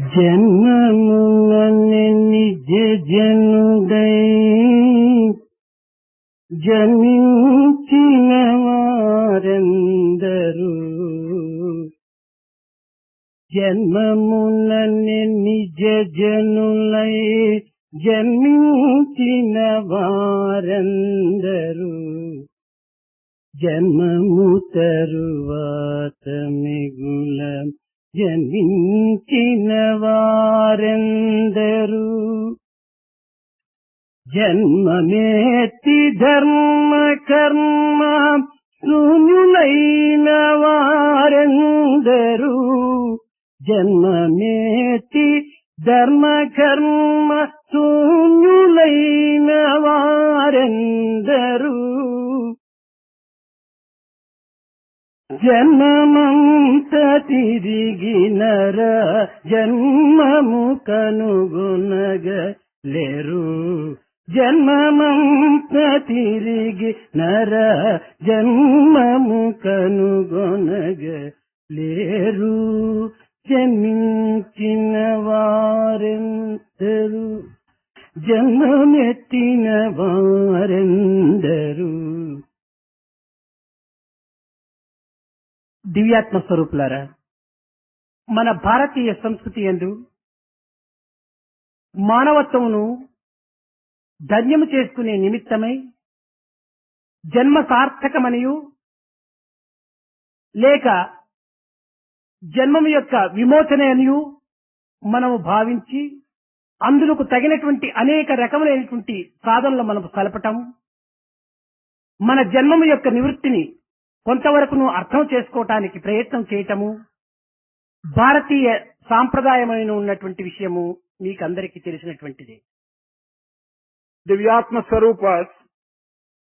జన్మమునని నిజ జనుడై జనించిన వారెందరూ జన్మమునని నిజ జనులై జన్మించిన వారెందరూ జన్మము తరువాత మిగుల జన్మించిన వారెందరూ జన్మనేతి ధర్మ కర్మ శూన్యులైన వారెందరూ జన్మనేతి ధర్మ కర్మ శూన్యులైన వారెందరూ జన్మమంత తిరిగినర జన్మము కనుగొనగలేరు జన్మమంత తిరిగి నర జన్మము కనుగొనగలేరు జన్మించిన వారెందరూ జన్మమెత్తిన వారెందరూ. దివ్యాత్మ స్వరూపులారా, మన భారతీయ సంస్కృతి యందు మానవత్వమును ధన్యము చేసుకునే నిమిత్తమై జన్మ సార్థకమనియు లేక జన్మము యొక్క విమోచన అనియు మనము భావించి అందులకు తగినటువంటి అనేక రకములైనటువంటి సాధనలు మనము కలపటం, మన జన్మము యొక్క నివృత్తిని కొంతవరకును అర్థం చేసుకోవటానికి ప్రయత్నం చేయటము భారతీయ సాంప్రదాయమైన ఉన్నటువంటి విషయము మీకందరికీ తెలిసినటువంటిదే. Divyatma Swarupas,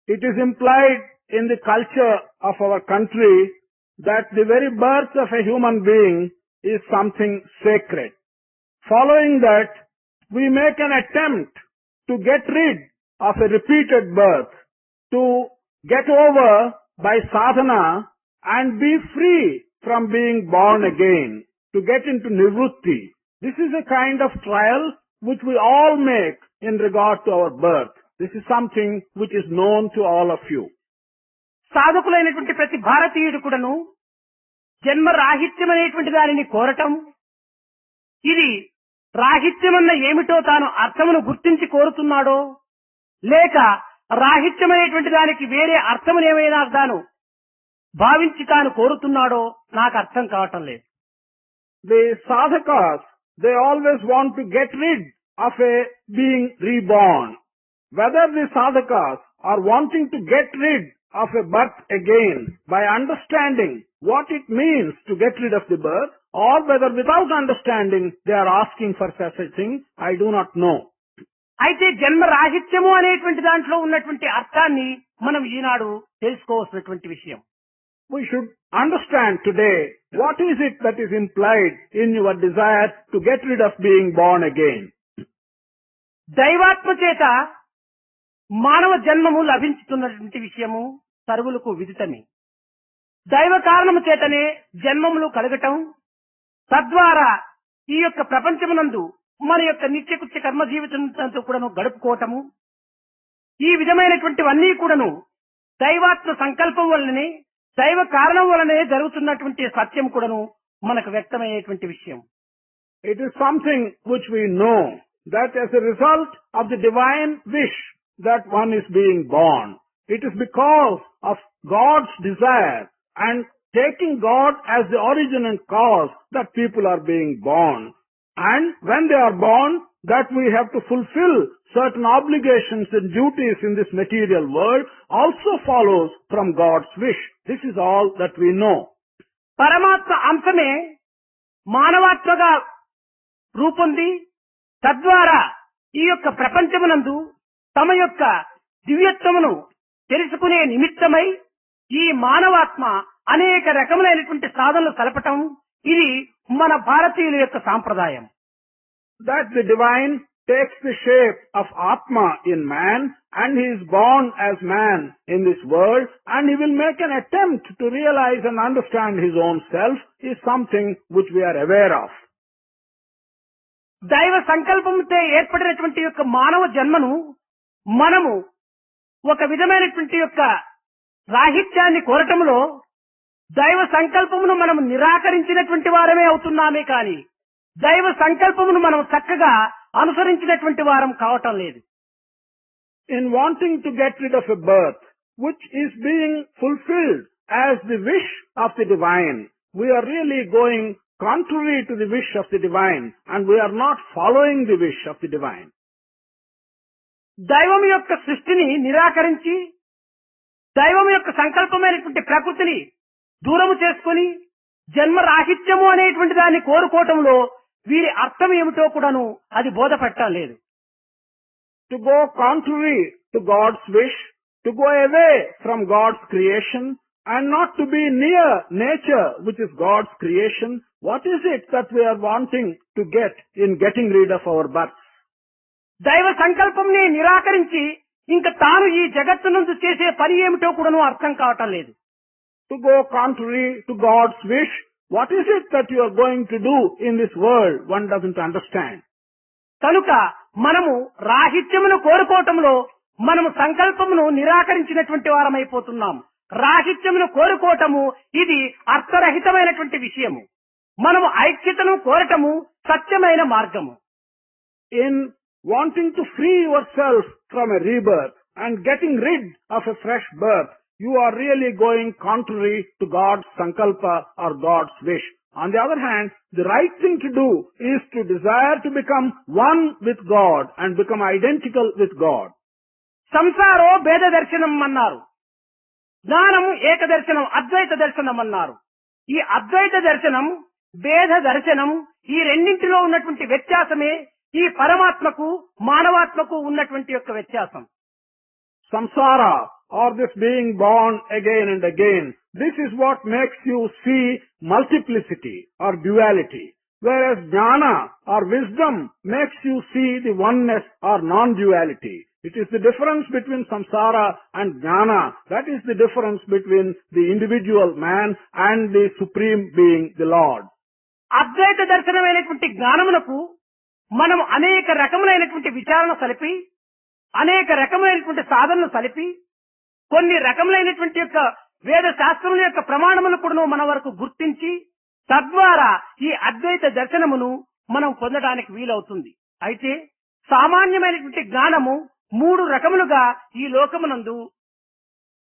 it is implied in the culture of our country that the very birth of a human being is something sacred. Following that, we make an attempt to get rid of a repeated birth, to get over by sadhana and be free from being born again, to get into nivrutti. This is a kind of trial which we all make in regard to our birth. This is something which is known to all of you. సాధకులైనటువంటి ప్రతి భారతీయుడు కూడాను జన్మ రాహిత్యం అనేటువంటి దానిని కోరటం, ఇది రాహిత్యమన్న ఏమిటో తాను అర్థమును గుర్తించి కోరుతున్నాడో లేక రాహిత్యమైనటువంటి దానికి వేరే అర్థమునేమైనా తాను భావించి తాను కోరుతున్నాడో నాకు అర్థం కావటం లేదు. The sadhakas, they always want to get rid of a being reborn. Whether the sadhakas are wanting to get rid of a birth again by understanding what it means to get rid of the birth, or whether without understanding they are asking for such a thing, I do not know. అయితే జన్మ రాహిత్యము అనేటువంటి దాంట్లో ఉన్నటువంటి అర్థాన్ని మనం ఈనాడు తెలుసుకోవాల్సినటువంటి విషయం. We should understand today what is it that is implied in your desire to get rid of being born again. దైవాత్మ చేత మానవ జన్మము లభించుతున్నటువంటి విషయము సర్వులకు విదితమే. దైవ కారణము చేతనే జన్మములు కలగటం, తద్వారా ఈ యొక్క ప్రపంచమునందు మన యొక్క నిత్యకృత్య కర్మ జీవితంతో కూడాను గడుపుకోవటము, ఈ విధమైనటువంటివన్నీ కూడాను దైవాత్మ సంకల్పం వల్లనే, దైవ కారణం వల్లనే జరుగుతున్నటువంటి సత్యం కూడాను మనకు వ్యక్తమయ్యేటువంటి విషయం. It is something which we know that as a result of the divine wish that one is being born. It is because of God's desire and taking God as the origin and cause that people are being born. And when they are born, that we have to fulfill certain obligations and duties in this material world also follows from God's wish. This is all that we know. పరమాత్మ అంశమే మానవాత్మగా రూపొంది తద్వారా ఈ యొక్క ప్రపంచమునందు తమ యొక్క దివ్యత్వమును తెలుసుకునే నిమిత్తమై ఈ మానవాత్మ అనేక రకములైనటువంటి సాధనలు కలపటం, ఇది మన భారతీయుల యొక్క సాంప్రదాయం. That the divine takes the shape of Atma in man and he is born as man in this world and he will make an attempt to realize and understand his own self is something which we are aware of. దైవ సంకల్పంతో ఏర్పడినటువంటి యొక్క మానవ జన్మను మనము ఒక విధమైనటువంటి యొక్క రాహిత్యాన్ని కోరటంలో దైవ సంకల్పమును మనం నిరాకరించినటువంటి వారమే అవుతున్నామే కాని దైవ సంకల్పమును మనం చక్కగా అనుసరించినటువంటి వారం కావటం లేదు. In wanting to get rid of a birth which is being fulfilled as the wish of the divine, we are really going contrary to the wish of the divine and we are not following the wish of the divine. దైవం యొక్క సృష్టిని నిరాకరించి దైవం యొక్క సంకల్పమైనటువంటి ప్రకృతిని దూరము చేసుకుని జన్మ రాహిత్యము అనేటువంటి దాన్ని కోరుకోవటంలో వీరి అర్థం ఏమిటో కూడాను అది బోధపట్టలేదు. To go contrary to God's wish, to go away from God's creation and not to be near nature which is God's creation, what is it that we are wanting to get in getting rid of our birth? దైవ సంకల్పంని నిరాకరించి ఇంకా తాను ఈ జగత్తు నుండి చేసే పని ఏమిటో కూడాను అర్థం కావటం లేదు. To go contrary to God's wish, what is it that you are going to do in this world? One doesn't understand. కనుక మనము రాహిత్యమును కోరుకోవటంలో మనము సంకల్పమును నిరాకరించినటువంటి వారమైపోతున్నాము. రాహిత్యమును కోరుకోవటము ఇది అర్థరహితమైనటువంటి విషయము. మనము ఐక్యతను కోరటము సత్యమైన మార్గము. In wanting to free yourself from a rebirth and getting rid of a fresh birth, you are really going contrary to God's sankalpa or God's wish. On the other hand, the right thing to do is to desire to become one with God and become identical with God. సంసారో భేద దర్శనం అన్నారు, జ్ఞానం ఏక దర్శనం, అద్వైత దర్శనం అన్నారు. ఈ అద్వైత దర్శనం భేద దర్శనం ఈ రెండింటిలో ఉన్నటువంటి వ్యత్యాసమే ఈ పరమాత్మకు మానవాత్మకు ఉన్నటువంటి యొక్క వ్యత్యాసం. Samsara, or this being born again and again, this is what makes you see multiplicity or duality, whereas jnana or wisdom makes you see the oneness or non-duality. It is the difference between samsara and jnana, that is the difference between the individual man and the supreme being, the Lord. అద్వైత దర్శనమైనటువంటి జ్ఞానమునకు మనం అనేక రకములైనటువంటి విచారణ సలిపి అనేక రకములైనటువంటి సాధనలు సలిపి కొన్ని రకములైనటువంటి యొక్క వేద శాస్త్రముల యొక్క ప్రమాణములు కూడా మన వరకు గుర్తించి తద్వారా ఈ అద్వైత దర్శనమును మనం పొందడానికి వీలవుతుంది. అయితే సామాన్యమైనటువంటి జ్ఞానము మూడు రకములుగా ఈ లోకమునందు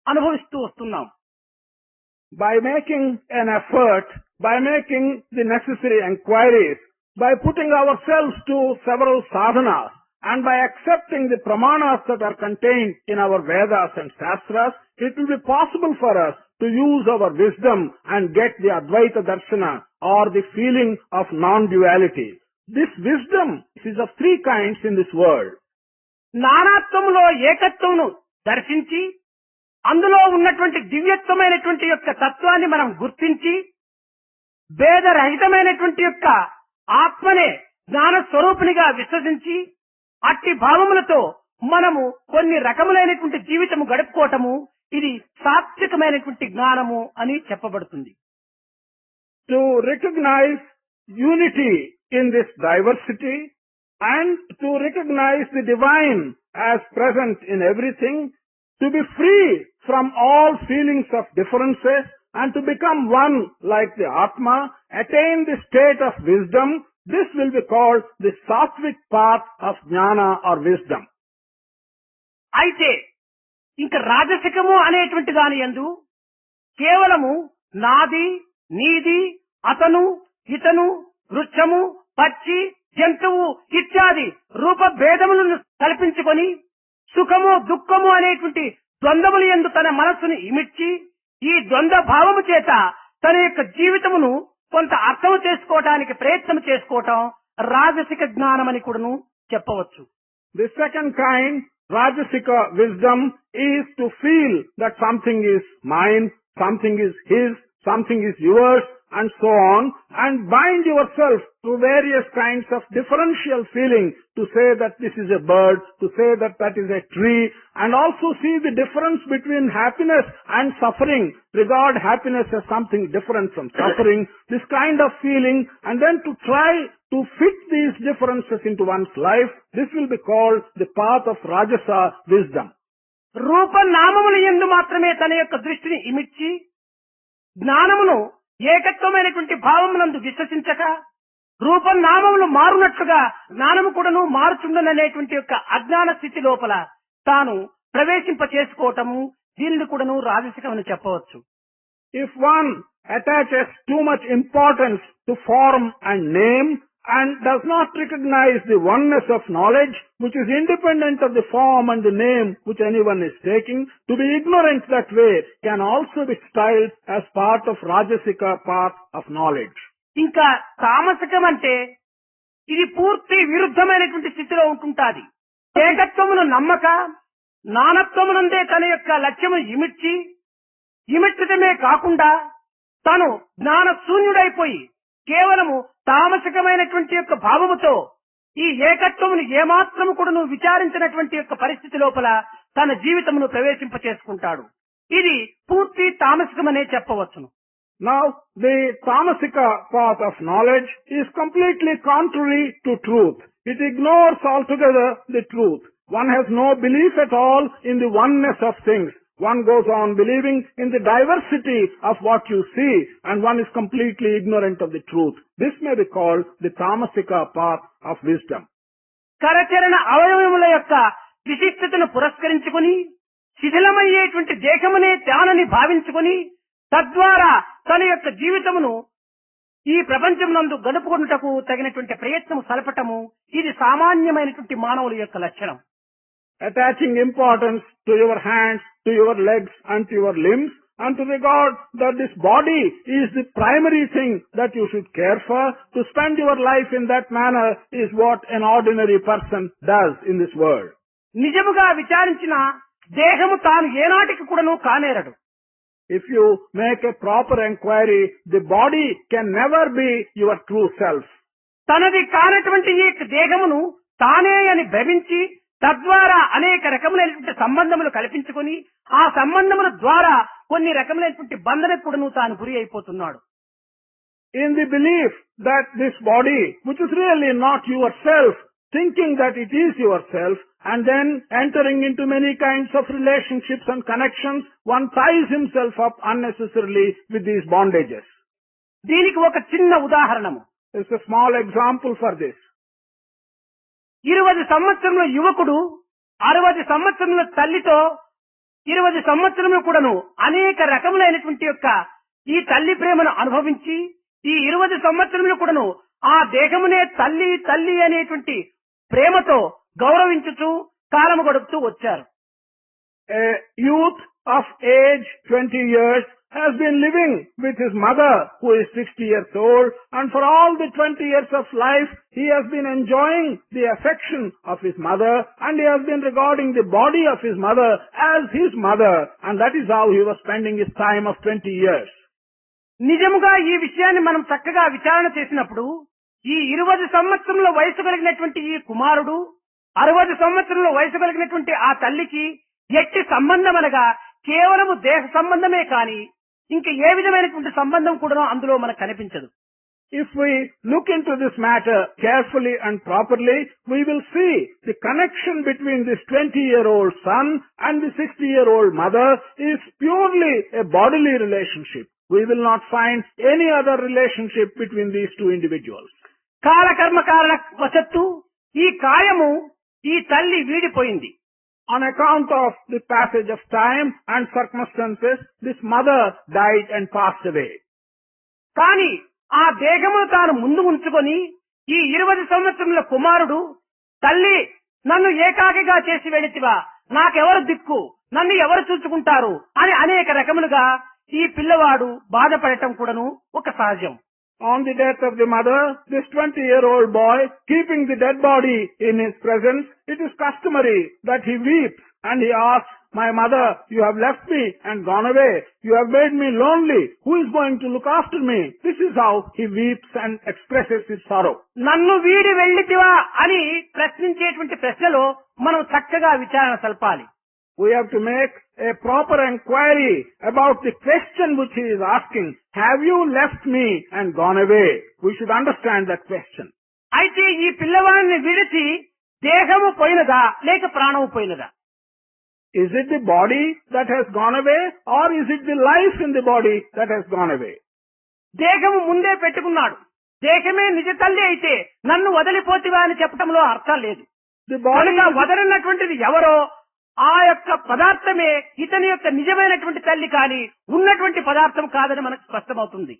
అనుభవిస్తూ వస్తున్నాం. By making an effort, by making the necessary enquiries, by putting ourselves to several sadhanas, and by accepting the pramanas that are contained in our Vedas and Shastras, it will be possible for us to use our wisdom and get the Advaita Darshana or the feeling of non-duality. This wisdom is of three kinds in this world. నానాత్వములో ఏకత్వమును దర్శించి అందులో ఉన్నటువంటి దివ్యత్వమైనటువంటి యొక్క తత్వాన్ని మనం గుర్తించి భేదరహితమైనటువంటి యొక్క ఆత్మనే జ్ఞాన స్వరూపిణిగా విశ్వసించి అట్టి భావములతో మనము కొన్ని రకములైనటువంటి జీవితము గడుపుకోవటము ఇది సాత్వికమైనటువంటి జ్ఞానము అని చెప్పబడుతుంది. To recognize unity in this diversity and to recognize the divine as present in everything, to be free from all feelings of differences and to become one like the Atma, attain the state of wisdom, this will be called the sattvic path of jnana or wisdom. అయితే ఇంకా రాజసికము అనేటువంటి దాని యందు కేవలము నాది నీది అతను ఇతను వృక్షము పక్షి జంతువు ఇత్యాది రూప భేదములను కల్పించుకొని సుఖము దుఃఖము అనేటువంటి ద్వంద్వముల యందు తన మనస్సును ఇమిడ్చి ఈ ద్వంద్వ భావము చేత తన యొక్క జీవితమును కొంత అర్థం చేసుకోవడానికి ప్రయత్నం చేసుకోవటం రాజసిక జ్ఞానమని కూడాను చెప్పవచ్చు. The second kind, Rajasika wisdom, is to feel that something is mine, something is his, something is yours, and so on, and bind yourself to various kinds of differential feeling, to say that this is a bird, to say that that is a tree, and also see the difference between happiness and suffering, regard happiness as something different from suffering, this kind of feeling, and then to try to fit these differences into one's life, this will be called the path of Rajasa wisdom. రూపనామముల యందు మాత్రమే తన యొక్క దృష్టిని ఇమిడ్చి జ్ఞానమును ఏకత్వమైనటువంటి భావమునందు విశ్వసించక రూపనామములు మారునట్లుగా జ్ఞానము కూడాను మారుచుండననేటువంటి యొక్క అజ్ఞాన స్థితి లోపల తాను ప్రవేశింప చేసుకోవటము దీనిని కూడాను రాజసికమని చెప్పవచ్చు. If one attaches too much importance to form and name and does not recognize the oneness of knowledge, which is independent of the form and the name which anyone is taking, to be ignorant that way can also be styled as part of Rajasika path of knowledge. ఇంకా తామసికం అంటే ఇది పూర్తి విరుద్ధమైనటువంటి స్థితిలో ఉంటుంటాది. ఏకత్వమును నమ్మక నానత్వమునందే తన యొక్క లక్ష్యము ఇమిడ్చటమే కాకుండా తను జ్ఞాన శూన్యుడైపోయి కేవలము తామసికమైనటువంటి యొక్క భావముతో ఈ ఏకత్వమును ఏమాత్రము కూడా నువ్వు విచారించినటువంటి యొక్క పరిస్థితి లోపల తన జీవితమును ప్రవేశింప చేసుకుంటాడు. ఇది పూర్తి తామసికమనే చెప్పవచ్చును. Now, the Tamasika path of knowledge is completely contrary to truth. It ignores altogether the truth. One has no belief at all in the oneness of things. One goes on believing in the diversity of what you see, and one is completely ignorant of the truth. This may be called the Tamasika path of wisdom. కరచరణ అవయవముల యొక్క విశిష్టతను పురస్కరించుకుని శిథిలమయ్యేటువంటి దేహమునే త్యానని భావించుకుని తద్వారా తన యొక్క జీవితమును ఈ ప్రపంచమునందు గడుపుకొనుటకు తగినటువంటి ప్రయత్నము సలపటము ఇది సామాన్యమైనటువంటి మానవుల యొక్క లక్షణం. Attaching importance to your hands, to your legs and to your limbs, and to regard that this body is the primary thing that you should care for, to spend your life in that manner is what an ordinary person does in this world. నిజముగా విచారించిన దేహము తాను ఏనాటికి కూడాను కానేరడు. If you make a proper inquiry, the body can never be your true self. తనది కానటువంటి ఈ దేహమును తానే అని భ్రమించి తద్వారా అనేక రకములైనటువంటి సంబంధములు కల్పించుకొని ఆ సంబంధముల ద్వారా కొన్ని రకములైనటువంటి బంధనకు కూడాను తాను గురి అయిపోతున్నాడు. In the belief that this body, which is really not yourself, thinking that it is yourself, and then entering into many kinds of relationships and connections, one ties himself up unnecessarily with these bondages. దీనికి ఒక చిన్న ఉదాహరణము. It's a small example for this. 20 సంవత్సరముల యువకుడు 60 సంవత్సరముల తల్లితో 20 సంవత్సరములు కూడాను అనేక రకములైనటువంటి యొక్క ఈ తల్లి ప్రేమను అనుభవించి ఈ 20 సంవత్సరములు కూడాను ఆ దేహమునే తల్లి తల్లి అనేటువంటి ప్రేమతో గౌరవించుతూ కాలము గడుపుతూ వచ్చారు. A youth of age 20 years has been living with his mother who is 60 years old, and for all the 20 years of life he has been enjoying the affection of his mother, and he has been regarding the body of his mother as his mother, and that is how he was spending his time of 20 years. నిజముగా ఈ విషయాన్ని మనం చక్కగా విచారణ చేసినప్పుడు ఈ 20 సంవత్సరముల వయసు కలిగినటువంటి ఈ కుమారుడు 60 సంవత్సరముల వయసు కలిగినటువంటి ఆ తల్లికి ఎట్టి సంబంధం అనగా కేవలము దేహ సంబంధమే కాని ఇంకా ఏ విధమైనటువంటి సంబంధం కూడా అందులో మనకు కనిపించదు. If we look into this matter carefully and properly, we will see the connection between this 20-year-old son and the 60-year-old mother is purely a bodily relationship. We will not find any other relationship between these two individuals. కాలకర్మ కారణ వశత్తు ఈ కాయము ఈ తల్లి వీడిపోయింది. On account of the passage of time and circumstances, this mother died and passed away. కానీ ఆ దేహమును తాను ముందు ఉంచుకొని ఈ 20 సంవత్సరముల కుమారుడు తల్లి నన్ను ఏకాకిగా చేసి వెళితివా, నాకెవరు దిక్కు, నన్ను ఎవరు చూసుకుంటారు అని అనేక రకములుగా ఈ పిల్లవాడు బాధపడటం కూడాను ఒక సహజం. On the death of the mother, this 20-year-old boy, keeping the dead body in his presence, it is customary that he weeps and he asks, "My mother, you have left me and gone away. You have made me lonely. Who is going to look after me?" This is how he weeps and expresses his sorrow. నన్ను వీడి వెళ్ళితివా అని ప్రశ్నించేటువంటి ప్రశ్నలో మనం చక్కగా విచారణ సల్పాలి. We have to make a proper inquiry about the question which he is asking. Have you left me and gone away? We should understand that question. అయితే ఈ పిల్లవాడిని విడిచి దేహము పోయినదా లేక ప్రాణము పోయినదా? Is it the body that has gone away, or is it the life in the body that has gone away? దేహము ముందే పెట్టుకున్నాడు. దేహమే నిజ తల్లి అయితే నన్ను వదిలిపోతివా అని చెప్పడంలో అర్థం లేదు. The body కనుక is వదలినటువంటిది ఎవరో ఆ యొక్క పదార్థమే ఇతని యొక్క నిజమైనటువంటి తల్లి కానీ ఉన్నటువంటి పదార్థం కాదని మనకు స్పష్టమవుతుంది.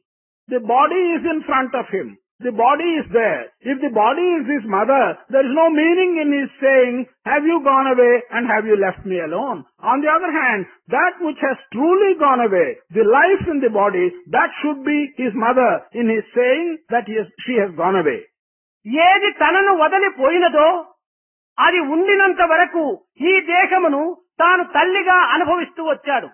the body is in front of him. The body is there. If the body is his mother, there is no meaning in his saying, have you gone away and have you left me alone? On the other hand, that which has truly gone away, the life in the body, that should be his mother in his saying that she has gone away. ఏది తనను వదిలిపోయినదో అది ఉండినంత వరకు ఈ దేహమును తాను తల్లిగా అనుభవిస్తూ వచ్చాడు.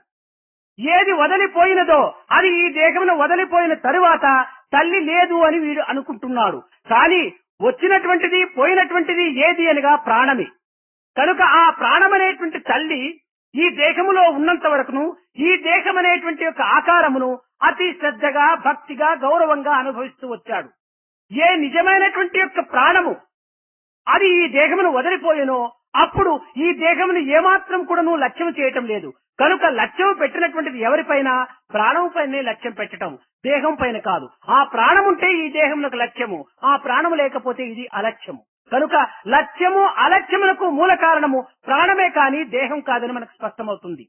ఏది వదిలిపోయినదో అది ఈ దేహమును వదిలిపోయిన తరువాత తల్లి లేదు అని వీడు అనుకుంటున్నాడు. కానీ వచ్చినటువంటిది పోయినటువంటిది ఏది అనగా ప్రాణమే. కనుక ఆ ప్రాణమనేటువంటి తల్లి ఈ దేహములో ఉన్నంత వరకును ఈ దేహం అనేటువంటి యొక్క ఆకారమును అతి శ్రద్ధగా భక్తిగా గౌరవంగా అనుభవిస్తూ వచ్చాడు. ఏ నిజమైనటువంటి యొక్క ప్రాణము అది ఈ దేహమును వదిలిపోయేనో అప్పుడు ఈ దేహమును ఏమాత్రం కూడాను లక్ష్యం చేయటం లేదు. కనుక లక్ష్యం పెట్టినటువంటిది ఎవరిపైన? ప్రాణం పైనే లక్ష్యం పెట్టడం, దేహం పైన కాదు. ఆ ప్రాణం ఉంటే ఈ దేహమునకు లక్ష్యము, ఆ ప్రాణము లేకపోతే ఇది అలక్ష్యము. కనుక లక్ష్యము అలక్ష్యములకు మూల కారణము ప్రాణమే కాని దేహం కాదని మనకు స్పష్టమవుతుంది.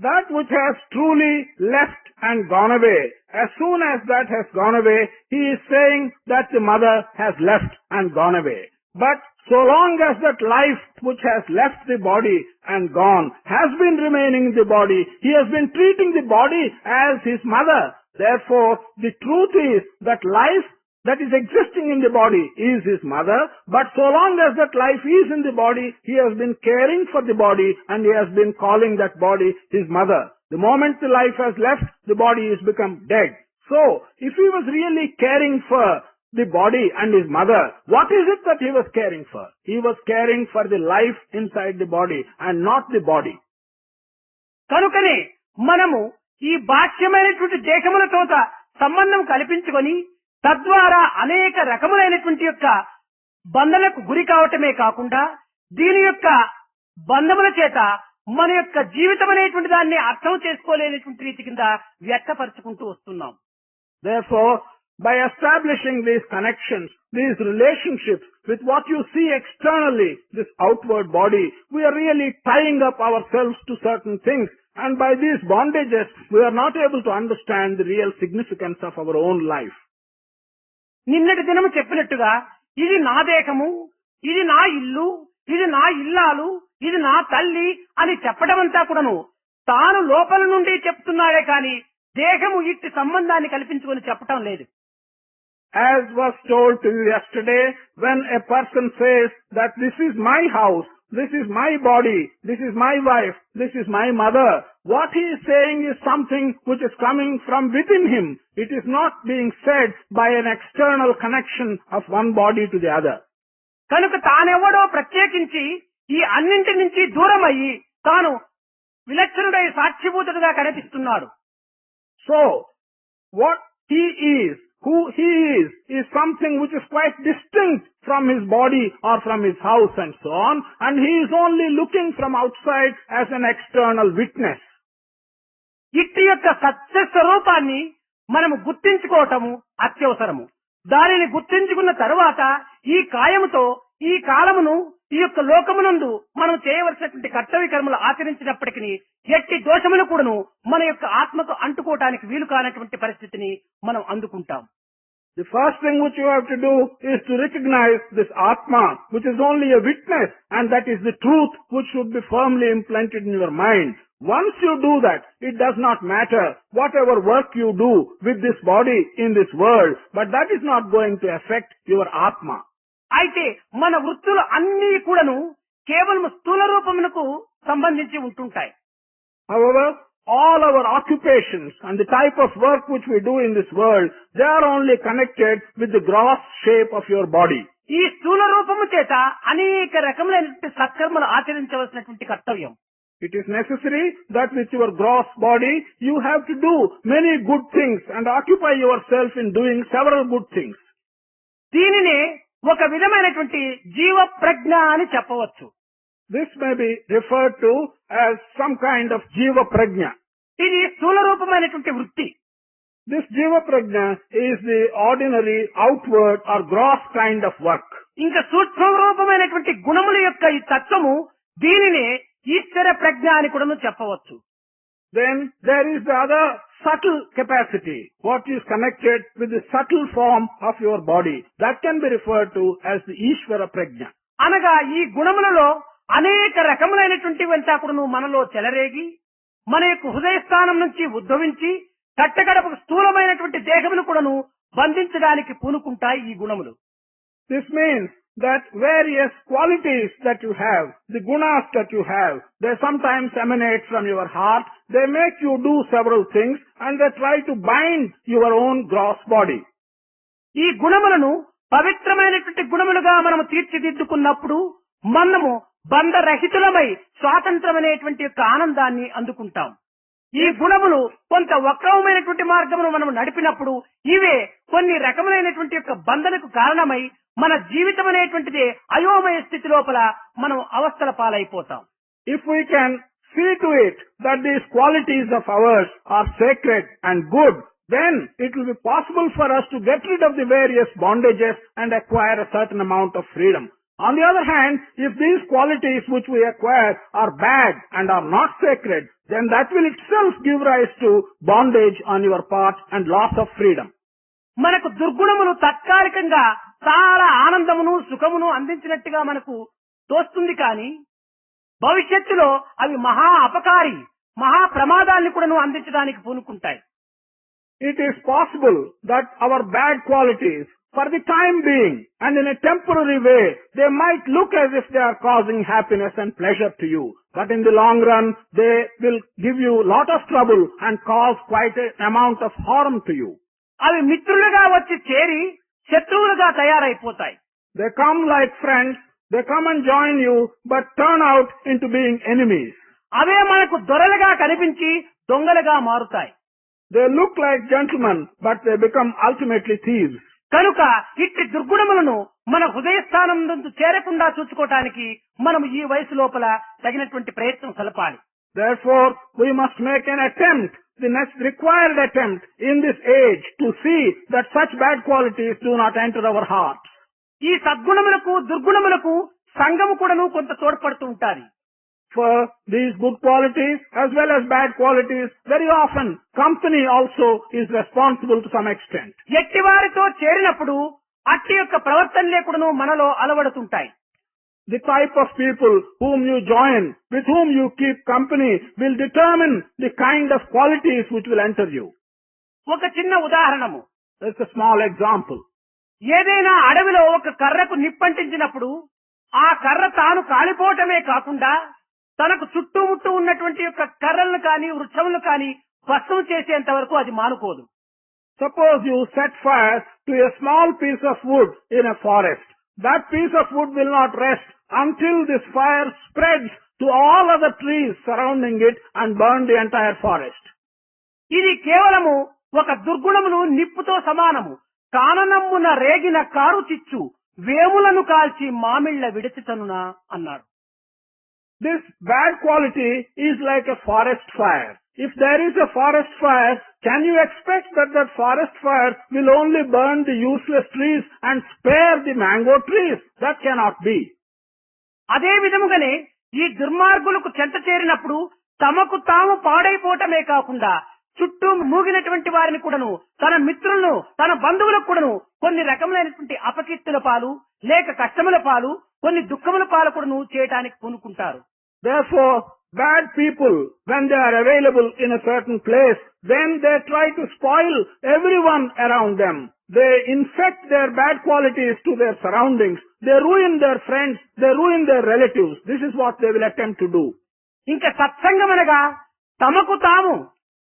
That which has truly left and gone away, as soon as that has gone away, he is saying that the mother has left and gone away. But so long as that life which has left the body and gone has been remaining in the body, he has been treating the body as his mother. Therefore, the truth is that life that is existing in the body is his mother, but so long as that life is in the body, he has been caring for the body and he has been calling that body his mother. The moment the life has left, the body has become dead. So, if he was really caring for the body and his mother, what is it that he was caring for? He was caring for the life inside the body and not the body. కనుకనే మనము ఈ బాహ్యమైనటువంటి దేహములతో సంబంధం కల్పించుకొని తద్వారా అనేక రకములైనటువంటి యొక్క బంధనకు గురి కావటమే కాకుండా దీని యొక్క బంధముల చేత మన యొక్క జీవితం అనేటువంటి దాన్ని అర్థం చేసుకోలేనటువంటి రీతి కింద వ్యక్తపరచుకుంటూ వస్తున్నాం. Therefore, by establishing these connections, these relationships with what you see externally, this outward body, we are really tying up ourselves to certain things, and by these bondages, we are not able to understand the real significance of our own life. నిన్నటి దినము చెప్పినట్టుగా ఇది నా దేహము, ఇది నా ఇల్లు, ఇది నా ఇల్లాలు, ఇది నా తల్లి అని చెప్పడమంతా కూడాను తాను లోపల నుండి చెప్తున్నాడే కానీ దేహము ఇట్టి సంబంధాన్ని కల్పించుకొని చెప్పటం లేదు. As was told to you yesterday, when a person says that this is my house, this is my body, this is my wife, this is my mother, what he is saying is something which is coming from within him. It is not being said by an external connection of one body to the other. కనుక తానెవడో ప్రత్యేకించి ఈ అన్నింటి నుంచి దూరం అయ్యి తాను విలక్షణుడై సాక్షిభూతుడుగా కనిపిస్తున్నాడు. So, what he is, who he is something which is quite distinct from his body or from his house and so on, and he is only looking from outside as an external witness. ఇట్టి యొక్క సత్య స్వరూపాన్ని మనము గుర్తించుకోవటము అత్యవసరము. దానిని గుర్తించుకున్న తరువాత ఈ కాయముతో ఈ కాలమును ఈ యొక్క లోకమునందు మనం చేయవలసినటువంటి కర్తవ్య కర్మలు ఆచరించినప్పటికీ ఎట్టి దోషములు కూడాను మన యొక్క ఆత్మకు అంటుకోవటానికి వీలు కానటువంటి పరిస్థితిని మనం అందుకుంటాం. The first thing which you have to do is to recognize this Atma, which is only a witness, and that is the truth which should be firmly implanted in your mind. Once you do that, it does not matter whatever work you do with this body in this world, but that is not going to affect your Atma. అయితే మన వృత్తులు అన్నీ కూడాను కేవలం స్థూల రూపమునకు సంబంధించి ఉంటుంటాయి. However, all our occupations and the type of work which we do in this world, they are only connected with the gross shape of your body. ఈ స్థూల రూపము చేత అనేక రకములైనటువంటి సత్కర్మలు ఆచరించవలసినటువంటి కర్తవ్యం. It is necessary that with your gross body you have to do many good things and occupy yourself in doing several good things. దీనినే ఒక విధమైనటువంటి జీవ ప్రజ్ఞ అని చెప్పవచ్చు. This may be referred to as some kind of jiva prajna. ఇది స్థూల రూపమైనటువంటి వృత్తి. This jiva prajna is the ordinary outward or gross kind of work. ఇంకా సూక్ష్మ రూపమైనటువంటి గుణముల యొక్క ఈ తత్వము దీనినే ఈశ్వర ప్రజ్ఞ అని కూడా చెప్పవచ్చు. Then there is the other subtle capacity, what is connected with the subtle form of your body. That can be referred to as the Ishvara Prajna. అనగా ఈ గుణములలో అనేక రకములైనటువంటివంతా కూడా మనలో చెలరేగి మన యొక్క హృదయ స్థానం నుంచి ఉద్భవించి కట్టగడపకు స్థూలమైనటువంటి దేహమును కూడాను బంధించడానికి పూనుకుంటాయి ఈ గుణములు. This means that various qualities that you have, the gunas that you have, they sometimes emanate from your heart. They make you do several things and they try to bind your own gross body. ఈ గుణములను పవిత్రమైనటువంటి గుణములుగా మనము తీర్చిదిద్దుకున్నప్పుడు మనము బంధరహితులమై స్వాతంత్రమైనటువంటి యొక్క ఆనందాన్ని అందుకుంటాం. ఈ గుణములు కొంత వక్రమైనటువంటి మార్గమును మనం నడిపినప్పుడు ఇవే కొన్ని రకములైనటువంటి యొక్క బంధనకు కారణమై మన జీవితం అనేటువంటిదే అయోమయ స్థితి లోపల మనం అవస్థల పాలైపోతాం. If we can see to it that these qualities of ours are sacred and good, then it will be possible for us to get rid of the various bondages and acquire a certain amount of freedom. On the other hand, if these qualities which we acquire are bad and are not sacred, then that will itself give rise to bondage on your part and loss of freedom. మనకు దుర్గుణములు తాత్కాలికంగా చాలా ఆనందమును సుఖమును అందించినట్టుగా మనకు తోస్తుంది, కానీ భవిష్యత్తులో అవి మహా అపకారి మహా ప్రమాదాన్ని కూడా అందించడానికి పూనుకుంటాయి. It is possible that our bad qualities, for the time being and in a temporary way, they might look as if they are causing happiness and pleasure to you. But in the long run, they will give you a lot of trouble and cause quite an amount of harm to you. అవి మిత్రులుగా వచ్చి చేరి శత్రువులుగా తయారైపోతాయి. They come like friends, they come and join you, but turn out into being enemies. అవే మనకు దొరలుగా కనిపించి దొంగలుగా మారుతాయి. They look like gentlemen, but they become ultimately thieves. కనుక ఇట్టి దుర్గుణములను మన హృదయ స్థానం నందు చేరకుండా చూసుకోవటానికి మనం ఈ వయసు లోపల తగినటువంటి ప్రయత్నం సలపాలి. Therefore, we must make an attempt, the next required attempt in this age, to see that such bad qualities do not enter our hearts. ఈ సద్గుణములకు దుర్గుణములకు సంఘము కూడాను కొంత తోడ్పడుతూ ఉంటాది. For these good qualities as well as bad qualities, very often company also is responsible to some extent. ఎట్టివారితో చేరినప్పుడు అట్టి యొక్క ప్రవర్తనలే కూడాను మనలో అలవడుతుంటాయి. The type of people whom you join, with whom you keep company, will determine the kind of qualities which will enter you. ఒక చిన్న ఉదాహరణము. That's a small example. ఏదైనా అడవిలో ఒక కర్రకు నిప్పంటించినప్పుడు ఆ కర్ర తాను కాలిపోవటమే కాకుండా తనకు చుట్టుముట్టు ఉన్నటువంటి యొక్క కర్రలను కానీ వృక్షములను కానీ భస్మం చేసేంత వరకు అది మానుకోదు. Suppose you set fire to a small piece of wood in a forest. That piece of wood will not rest until this fire spreads to all other trees surrounding it and burn the entire forest. ఇది కేవలము ఒక దుర్గుణమును నిప్పుతో సమానము. కాననమ్మున రేగిన car చిచ్చు వేములను కాల్చి మామిళ్ల విడిచితనునా అన్నాడు. This bad quality is like a forest fire. If there is a forest fire, can you expect that that forest fire will only burn the useless trees and spare the mango trees? That cannot be. అదే విధముగానే ఈ దుర్మార్గులకు చెంత చేరినప్పుడు తమకు తాము పాడైపోవటమే కాకుండా చుట్టూ మూగినటువంటి వారిని కూడాను, తన మిత్రులను, తన బంధువులకు కూడాను కొన్ని రకములైనటువంటి అపకీర్తుల పాలు లేక కష్టముల పాలు, కొన్ని దుఃఖముల పాలు కూడాను చేయటానికి పూనుకుంటారు. Therefore, bad people, when they are available in a certain place, then they try to spoil everyone around them. They infect their bad qualities to their surroundings. They ruin their friends. They ruin their relatives. This is what they will attempt to do. ఇంకా సత్సంగమనగా తమకు తాము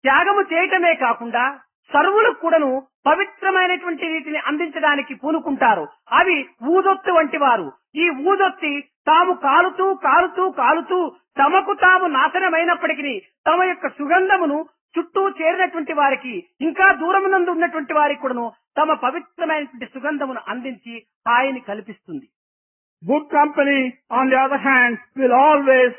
త్యాగము చేయటమే కాకుండా సర్వులకు కూడాను పవిత్రమైనటువంటి రీతిని అందించడానికి పూనుకుంటారు. అవి ఊదొత్తి వంటి వారు. ఈ ఊదొత్తి తాము కాలుతూ కాలుతూ కాలుతూ తమకు తాము నాశనమైనప్పటికీ తమ యొక్క సుగంధమును చుట్టూ చేరినటువంటి వారికి ఇంకా దూరమునందు ఉన్నటువంటి వారికి కూడాను తమ పవిత్రమైనటువంటి సుగంధమును అందించి హాయిని కల్పిస్తుంది. Good company, on the other hand, will always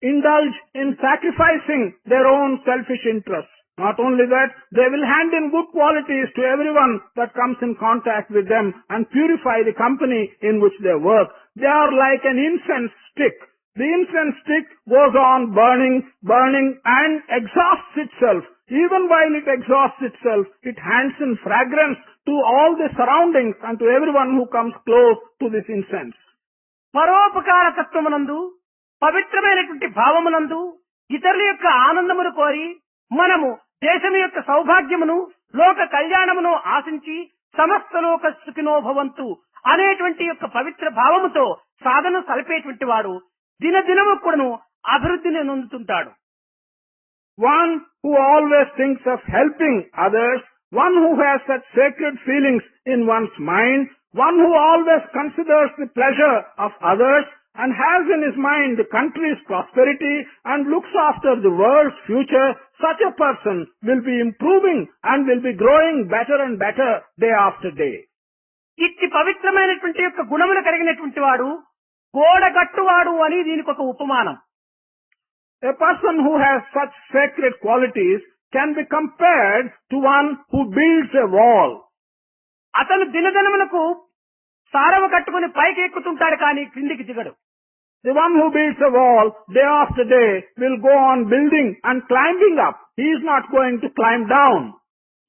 indulge in sacrificing their own selfish interests. Not only that, they will hand in good qualities to everyone that comes in contact with them and purify the company in which they work. They are like an incense stick. The incense stick goes on burning and exhausts itself. Even while it exhausts itself, it hands in fragrance to all the surroundings and to everyone who comes close to this incense. పరోపకార తత్వమునందు పవిత్రమైనటువంటి భావమునందు ఇతరుల యొక్క ఆనందమును కోరి మనము దేశం యొక్క సౌభాగ్యమును లోక కళ్యాణమును ఆశించి సమస్త లోక సుఖినో భవంతు అనేటువంటి యొక్క పవిత్ర భావముతో సాధన సలిపేటువంటి వాడు దినదినము కూడాను అభివృద్ధిని నొందుతుంటాడు. One who always thinks of helping others, one who has such sacred feelings in one's mind, one who always considers the pleasure of others and has in his mind the country's prosperity and looks after the world's future, such a person will be improving and will be growing better and better day after day. ఇట్టి పవిత్రమైనటువంటి యొక్క గుణములు కలిగినటువంటి వాడు గోడగట్టువాడు అని దీనికి ఒక ఉపమానం. A person who has such sacred qualities can be compared to one who builds a wall. అతను దినదినమునకు సారవ కట్టుకుని పైకి ఎక్కుతుంటాడు కానీ క్రిందికి దిగడు. The one who builds a wall day after day will go on building and climbing up. He is not going to climb down.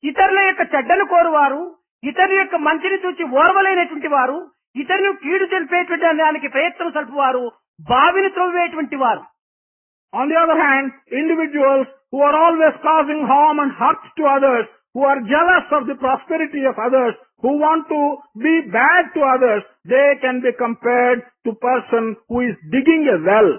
ఇతరుల యొక్క చెడ్డను కోరువారు, ఇతరుల యొక్క మంచిని చూచి ఓర్వలేనటువంటి వారు, ఇతరులను కీడు తెలిపేటువంటి దానికి ప్రయత్నం సల్పువారు బావిని త్రవ్వేటువంటి వారు. On the other hand, individuals who are always causing harm and hurt to others, who are jealous of the prosperity of others, who want to be bad to others, they can be compared to person who is digging a well.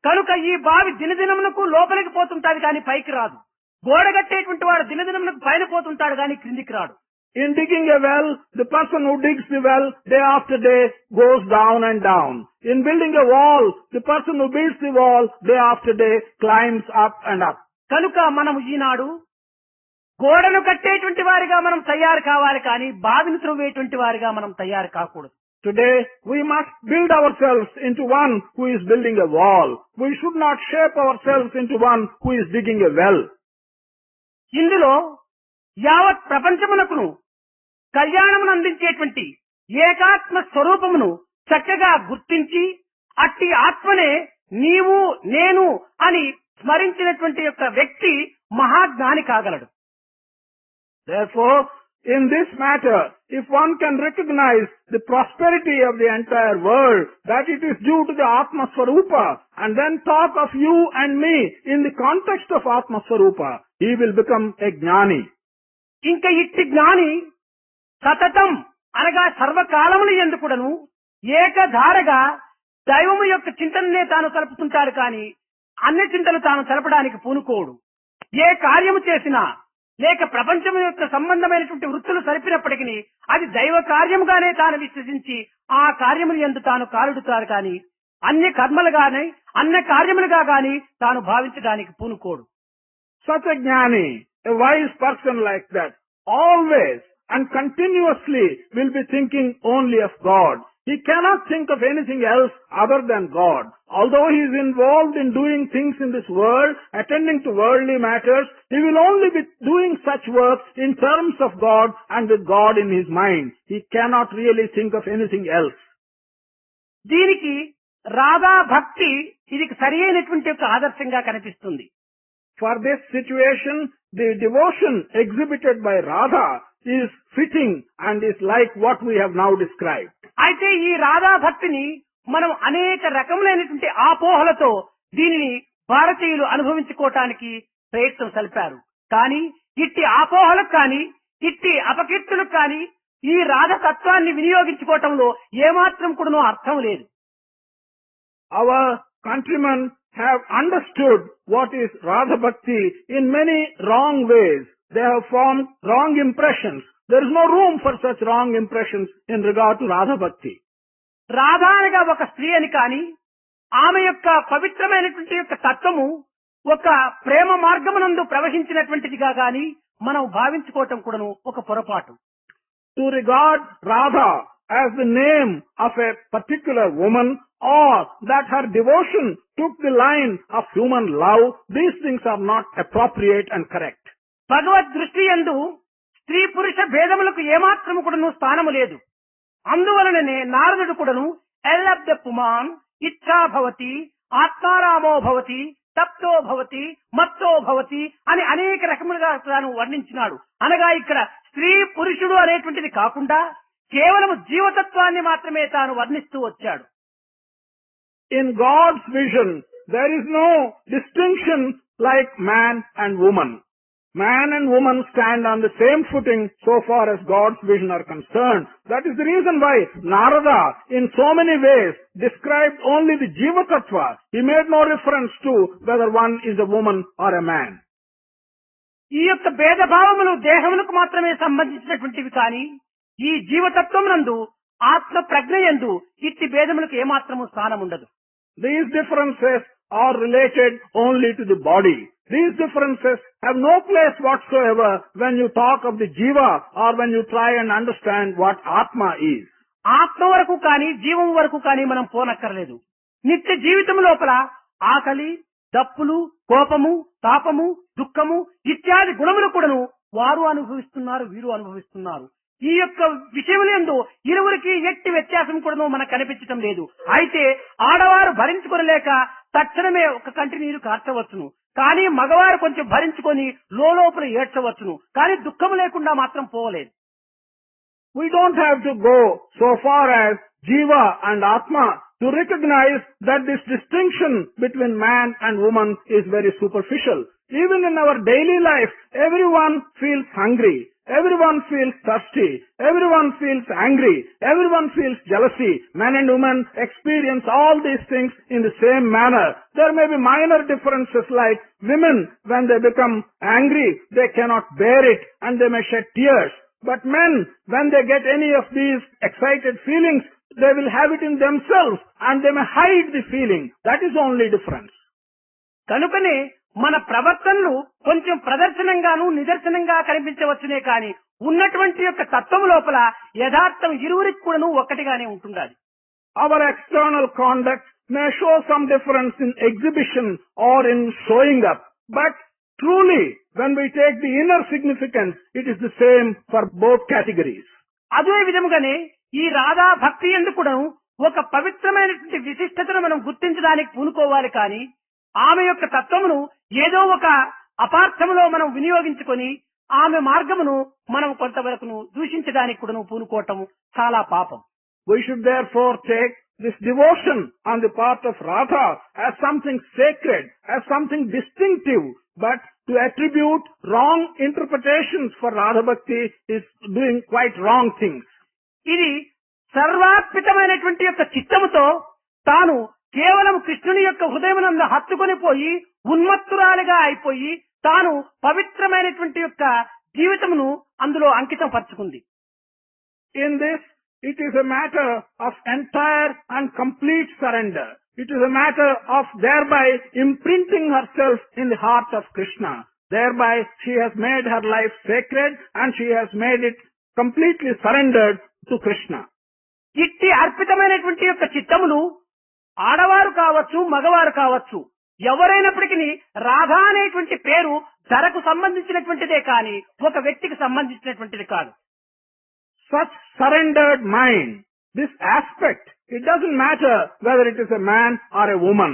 కనుక ఈ బావి దినదినమునకు లోపలికి పోతుంటాడు కానీ పైకి రాదు. గోడగట్టేటువంటి వాడు దినదినమునకు పైన పోతుంటాడు కానీ క్రిందికి రాడు. In digging a well, the person who digs the well day after day goes down and down. In building a wall, the person who builds the wall day after day climbs up and up. కనుక మనం ఈనాడు గోడను కట్టేటువంటి వారిగా మనం తయారు కావాలి కానీ బావిని త్రవ్వేటువంటి వారిగా మనం తయారు కాకూడదు. Today, we must build ourselves into one who is building a wall. We should not shape ourselves into one who is digging a well. ఇందులో యావత్ ప్రపంచమునకును కళ్యాణమును అందించేటువంటి ఏకాత్మ స్వరూపమును చక్కగా గుర్తించి అట్టి ఆత్మనే నీవు నేను అని స్మరించినటువంటి యొక్క వ్యక్తి మహాజ్ఞాని కాగలడు. Therefore, in this matter, if one can recognize the prosperity of the entire world, that it is due to the Atma Swarupa, and then talk of you and me in the context of Atma Swarupa, he will become a జ్ఞాని. ఇంకా ఇట్టి జ్ఞాని సతతం అనగా సర్వకాలములు ఎందుకుడను ఏకధారగా దైవము యొక్క చింతననే తాను తలుపుతుంటాడు కానీ అన్ని చింతలు తాను తెలపడానికి పూనుకోడు. ఏ కార్యము చేసినా లేక ప్రపంచం యొక్క సంబంధమైనటువంటి వృత్తులు సరిపినప్పటికీ అది దైవ కార్యముగానే తాను విశ్వసించి ఆ కార్యములు యందు తాను కాలుడుతాడు కానీ అన్ని కర్మలుగానే అన్ని కార్యములుగా గాని తాను భావించడానికి పూనుకోడు. Such a జ్ఞాని, a wise person like that, always and continuously will be thinking only of God. He cannot think of anything else other than God. Although he is involved in doing things in this world, attending to worldly matters, he will only be doing such work in terms of God and with God in his mind. He cannot really think of anything else. దీనికి రాధా భక్తి ఇది సరి అయినటువంటి ఒక ఆదర్శంగా కనిపిస్తుంది. For this situation, the devotion exhibited by Radha is fitting and is like what we have now described. అయితే ఈ రాధా భక్తిని మనం అనేక రకములైనటువంటి ఆపోహలతో దీనిని భారతీయులు అనుభవించుకోవటానికి ప్రయత్నం సలిపారు. కానీ ఇట్టి ఆపోహలకు కానీ ఇట్టి అపకీర్తులకు కానీ ఈ రాధ తత్వాన్ని వినియోగించుకోవటంలో ఏమాత్రం కూడా అర్థం లేదు. Our countrymen have understood what is Radha Bhakti in many wrong ways. They have formed wrong impressions. There is no room for such wrong impressions in regard to Radha Bhakti. Radha అనగా ఒక స్త్రీ అని కానీ ఆమె యొక్క పవిత్రమైనటువంటి యొక్క తత్వము ఒక ప్రేమ మార్గమునందు ప్రవహించినటువంటిదిగా గాని మనం భావించుకోవటం కూడాను ఒక పొరపాటు. To regard Radha as the name of a particular woman, or that her devotion took the line of human love, these things are not appropriate and correct. భగవద్ దృష్టి యందు స్త్రీ పురుష భేదములకు ఏమాత్రము కూడాను స్థానము లేదు. అందువలననే నారదుడు కూడాను ఎల్లబ్ద పుమాన్ ఇచ్చా భవతి ఆత్మారామో భవతి తప్తో భవతి మత్తో భవతి అని అనేక రకములుగా తాను వర్ణించినాడు. అనగా ఇక్కడ స్త్రీ పురుషుడు అనేటువంటిది కాకుండా కేవలం జీవతత్వాన్ని మాత్రమే తాను వర్ణిస్తూ వచ్చాడు. In God's vision, there is no distinction like man and woman. Man and woman stand on the same footing so far as God's vision are concerned. That is the reason why Narada, in so many ways, described only the Jiva Tattva. He made no reference to whether one is a woman or a man. ఈ యొక్క భేదభావములు దేహములకు మాత్రమే సంబంధించినటువంటివి కానీ ఈ జీవతత్వం నందు ఆత్మ ప్రజ్ఞ యందు ఇట్టి భేదములకు ఏమాత్రము స్థానం ఉండదు. These differences are related only to the body. These differences have no place whatsoever when you talk of the Jiva or when you try and understand what Atma is. ఆత్మ వరకు కానీ జీవం వరకు కానీ మనం పోనక్కర్లేదు. నిత్య జీవితం లోపల ఆకలి, దప్పులు, కోపము, తాపము, దుఃఖము ఇత్యాది గుణములు కూడాను వారు అనుభవిస్తున్నారు, వీరు అనుభవిస్తున్నారు. ఈ యొక్క విషయములందు ఇరువురికి ఎట్టి వ్యత్యాసం కూడాను మనకు కనిపించటం లేదు. అయితే ఆడవారు భరించుకోలేక తక్షణమే ఒక కంటి నీరు కార్చవచ్చును, కానీ మగవారు కొంచెం భరించుకొని లోపల ఏడ్చవచ్చును, కానీ దుఃఖము లేకుండా మాత్రం పోవలేదు. We don't have to go so far as Jiva and Atma to recognize that this distinction between man and woman is very superficial. Even in our daily life, everyone feels hungry, everyone feels thirsty, everyone feels angry, everyone feels jealousy. Men and women experience all these things in the same manner. There may be minor differences like women, when they become angry, they cannot bear it and they may shed tears. But men, when they get any of these excited feelings, they will have it in themselves and they may hide the feeling. That is only difference. కనుకనే మన ప్రవర్తనలు కొంచెం ప్రదర్శనంగాను నిదర్శనంగా కనిపించవచ్చునే కానీ ఉన్నటువంటి యొక్క తత్వం లోపల యథార్థం ఇరువురికి కూడాను ఒక్కటిగానే ఉంటుండాలి. Our external conduct may show some difference in exhibition or in showing up, but truly, when we take the inner significance, it is the same for both categories. అదే విధముగానే ఈ రాధా భక్తి యందు కూడా ఒక పవిత్రమైనటువంటి విశిష్టతను మనం గుర్తించడానికి పూనుకోవాలి కానీ ఆమె యొక్క తత్వమును ఏదో ఒక అపార్థములో మనం వినియోగించుకొని ఆమె మార్గమును మనం కొంతవరకు దూషించడానికి కూడా పూనుకోవటం చాలా పాపం. We should therefore take this devotion on the part of Radha as something sacred, as something distinctive, but to attribute wrong interpretations for Radha Bhakti is doing quite wrong things. ఇది సర్వాత్మితమైనటువంటి యొక్క చిత్తముతో తాను కేవలం కృష్ణుని యొక్క హృదయమునందు హత్తుకొని పోయి ఉన్మత్తురాలిగా అయిపోయి తాను పవిత్రమైనటువంటి యొక్క జీవితమును అందులో అంకితం పరుచుకుంది. In this, it is a matter of entire and complete surrender. It is a matter of thereby imprinting herself in the heart of Krishna. Thereby she has made her life sacred and she has made it completely surrendered to Krishna. ఇట్టి అర్పితమైనటువంటి యొక్క చిత్తమును ఆడవారు కావచ్చు, మగవారు కావచ్చు, ఎవరైనప్పటికీ రాధా అనేటువంటి పేరు ధరకు సంబంధించినటువంటిదే కానీ ఒక వ్యక్తికి సంబంధించినటువంటిది కాదు. Such surrendered mind, this aspect, it doesn't matter whether it is a man or a woman.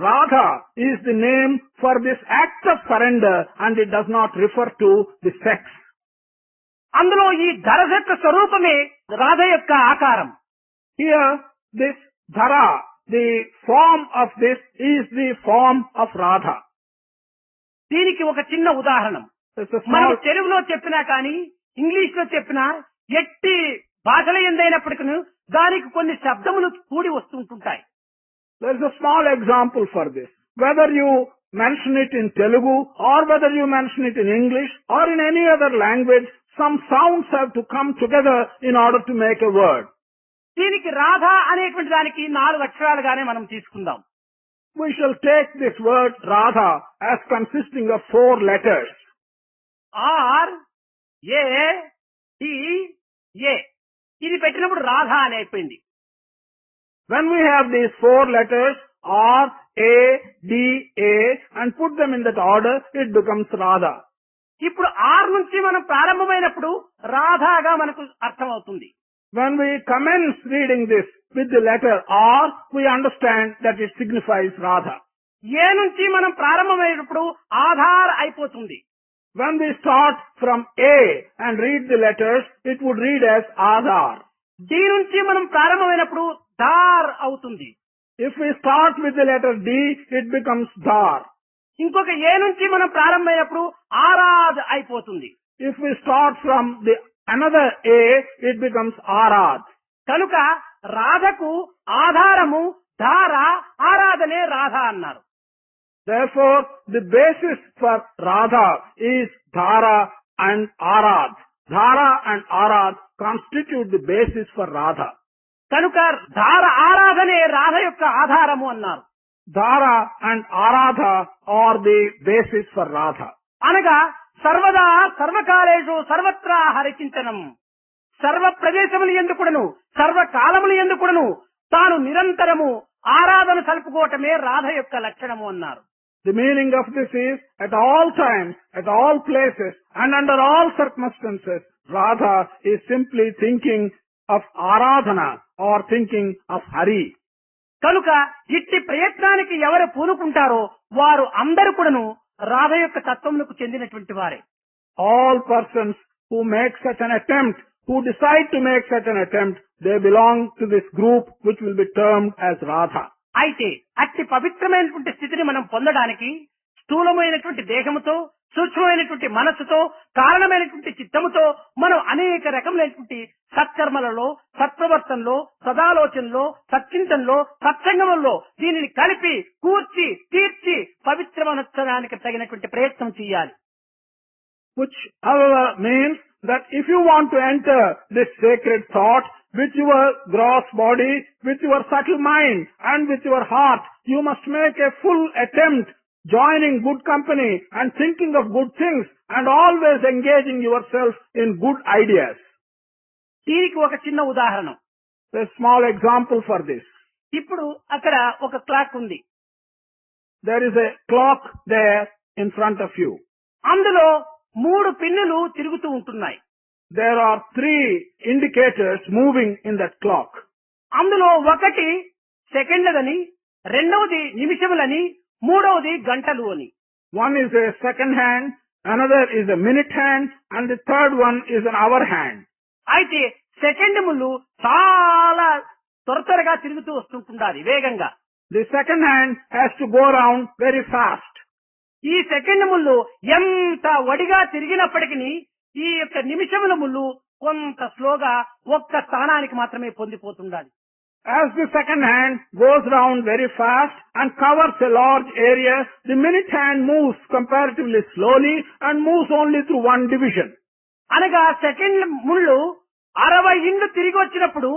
Radha is the name for this act of surrender and it does not refer to the sex. అందులో ఈ ధర యొక్క స్వరూపమే రాధ యొక్క ఆకారం. Here, this dhara, the form of this is the form of Radha. దీనికి ఒక చిన్న ఉదాహరణ మనం తెలుగులో చెప్పినా కానీ ఇంగ్లీష్ లో చెప్పినా ఎట్టి భాషల ఎందైనప్పటికీ దానికి కొన్ని శబ్దములు కూడి వస్తుంటాయి. There is a small example for this. Whether you mention it in Telugu or whether you mention it in English or in any other language, some sounds have to come together in order to make a word. దీనికి రాధా అనేటువంటి దానికి 4 అక్షరాలుగానే మనం తీసుకుందాం. we shall take this word Radha as consisting of 4 letters. R A D A ఇది పెట్టినప్పుడు రాధా అని అయిపోయింది. When we have these 4 letters R, A, D, A and put them in that order, it becomes Radha. ఇప్పుడు are నుంచి మనం ప్రారంభమైనప్పుడు రాధాగా మనకు అర్థం అవుతుంది. When we commence reading this with the letter R, we understand that it signifies Radha. ఏ నుంచి మనం ప్రారంభమైనప్పుడు ఆధార్ అయిపోతుంది. When we start from A and read the letters, it would read as Aadhar. D నుంచి మనం ప్రారంభమైనప్పుడు ధార్ అవుతుంది. If we start with the letter D, it becomes Dhar. ఇంకొక ఏ నుంచి మనం ప్రారంభమైనప్పుడు ఆరాధ్ అయిపోతుంది. If we start from the another A, it becomes Arad. కనుక రాధకు ఆధారము ధార, ఆరాధనే రాధ అన్నారు. Therefore, the basis for Radha is Dhara and Arad. Dhara and Arad constitute the basis for Radha. కనుక ధార ఆరాధనే రాధ యొక్క ఆధారము అన్నారు. Dhara and Aradha are the basis for Radha. అనగా సర్వదా సర్వకాలేషు సర్వత్రా హరిచింతనం, సర్వ ప్రదేశములు ఎందుకుడను సర్వకాలములు ఎందుకుడను తాను నిరంతరము ఆరాధన సలుపుకోవటమే రాధ యొక్క లక్షణము అన్నారు. The meaning of this is, at all times, at all places, and under all circumstances, Radha is simply thinking of Aradhana or thinking of Hari. కనుక ఇట్టి ప్రయత్నానికి ఎవరు పూనుకుంటారో వారు అందరూ కూడాను రాధ యొక్క తత్వమునకు చెందినటువంటి వారే. All persons who make such an attempt, who decide to make such an attempt, they belong to this group which will be termed as Radha. అయితే అట్టి పవిత్రమైనటువంటి స్థితిని మనం పొందడానికి స్థూలమైనటువంటి దేహముతో, సూక్ష్మమైనటువంటి మనస్సుతో, కారణమైనటువంటి చిత్తముతో మనం అనేక రకములైనటువంటి సత్కర్మలలో, సత్ప్రవర్తనలో, సదాలోచనలో, సచ్చింతనలో, సత్సంగంలో దీనిని కలిపి కూర్చి తీర్చి పవిత్రమనొచ్చడానికి తగినటువంటి ప్రయత్నం చేయాలి. Which, however, means that if you want to enter this sacred thought with your gross body, with your subtle mind and with your heart, you must make a full attempt, joining good company and thinking of good things and always engaging yourself in good ideas. దీనికి ఒక చిన్న ఉదాహరణ. A small example for this. ఇప్పుడు అక్కడ ఒక clock ఉంది. There is a clock there in front of you. అందులో 3 పిన్నులు తిరుగుతూ ఉంటున్నాయి. There are 3 indicators moving in that clock. అందులో ఒకటి సెకండ్లని, రెండవది నిమిషములని, మూడవది గంటలు అని. One is a second hand, another is a minute hand, and the third one is an hour hand. అయితే సెకండ్ ముళ్ళు చాలా త్వరగా తిరుగుతూ వస్తుంటుండాలి వేగంగా. The second hand has to go around very fast. ఈ సెకండ్ ముళ్ళు ఎంత వడిగా తిరిగినప్పటికీ ఈ యొక్క నిమిషముల ముళ్ళు కొంత స్లోగా ఒక్క స్థానానికి మాత్రమే పొందిపోతుండాలి. As the second hand goes round very fast and covers a large area, the minute hand moves comparatively slowly and moves only through one division. అనగా సెకండ్ ముళ్ళు 60 ఇళ్ళు తిరిగి వచ్చినప్పుడు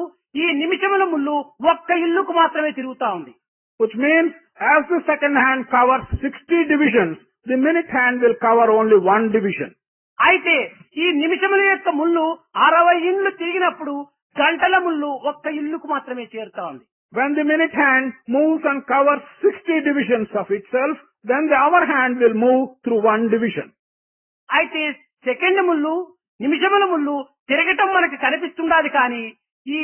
ఈ నిమిషముల ముళ్ళు ఒక్క ఇల్లుకు మాత్రమే తిరుగుతా ఉంది. Which means as the second hand covers 60 divisions, the minute hand will cover only one division. అయితే ఈ నిమిషముల యొక్క ముళ్ళు 60 ఇళ్ళు తిరిగినప్పుడు గంటల ముళ్ళు ఒక్క ఇల్లుకు మాత్రమే చేరుతా ఉంది. When the minute hand moves and covers 60 divisions of itself, then the hour hand will move through one division. అయితే సెకండ్ ముళ్ళు, నిమిషముల ముళ్ళు తిరగటం మనకు కనిపిస్తుండాలి కానీ ఈ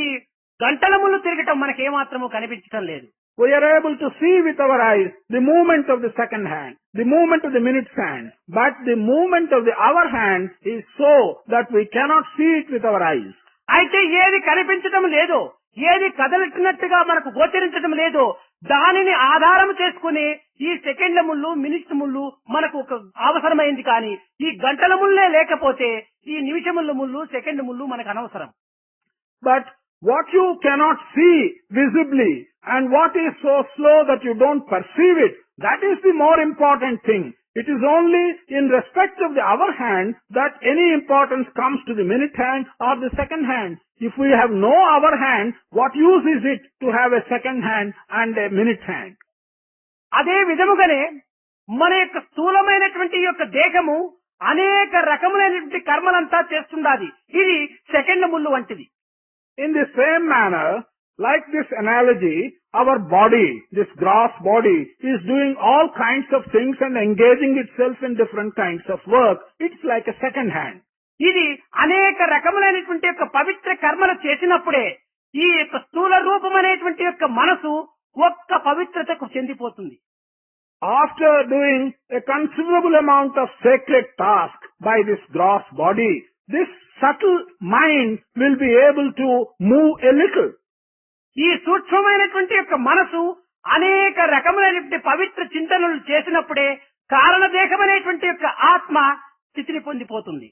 గంటల ముళ్ళు తిరగటం మనకు ఏమాత్రమూ కనిపించటం లేదు. We are able to see with our eyes the movement of the second hand, the movement of the minute's hand, but the movement of the hour hand is so that we cannot see it with our eyes. అయితే ఏది కనిపించటం లేదో, ఏది కదలట్టినట్టుగా మనకు గోచరించడం లేదో దానిని ఆధారం చేసుకుని ఈ సెకండ్ల ముళ్ళు, మినిట్స్ ముళ్ళు మనకు ఒక అవసరమైంది కానీ ఈ గంటల ముళ్ళే లేకపోతే ఈ నిమిషముల ముళ్ళు, సెకండ్ ముళ్ళు మనకు అనవసరం. But what you cannot see visibly and what is so slow that you don't perceive it, that is the more important thing. It is only in respect of the hour hand that any importance comes to the minute hand or the second hand. If we have no hour hand, what use is it to have a second hand and a minute hand? అదే విధముగానే మన యొక్క స్థూలమైనటువంటి యొక్క దేహము అనేక రకములైనటువంటి కర్మలంతా చేస్తుండాది. ఇది సెకండ్ ముళ్ళు వంటిది. In the same manner, like this analogy, our body, this gross body, is doing all kinds of things and engaging itself in different kinds of work. It's like a second hand. ఇది అనేక రకములైనటువంటి యొక్క పవిత్ర కర్మలు చేసినప్పుడే ఈ యొక్క స్థూల రూపమైనటువంటి యొక్క మనసు ఒక్క పవిత్రతకు చెందిపోతుంది. After doing a considerable amount of sacred task by this gross body, this subtle mind will be able to move a little. ఈ సూక్ష్మమైనటువంటి యొక్క మనసు అనేక రకములైనటువంటి పవిత్ర చింతనలు చేసినప్పుడే కారణదేహమైనటువంటి యొక్క ఆత్మ స్థితిని పొందిపోతుంది.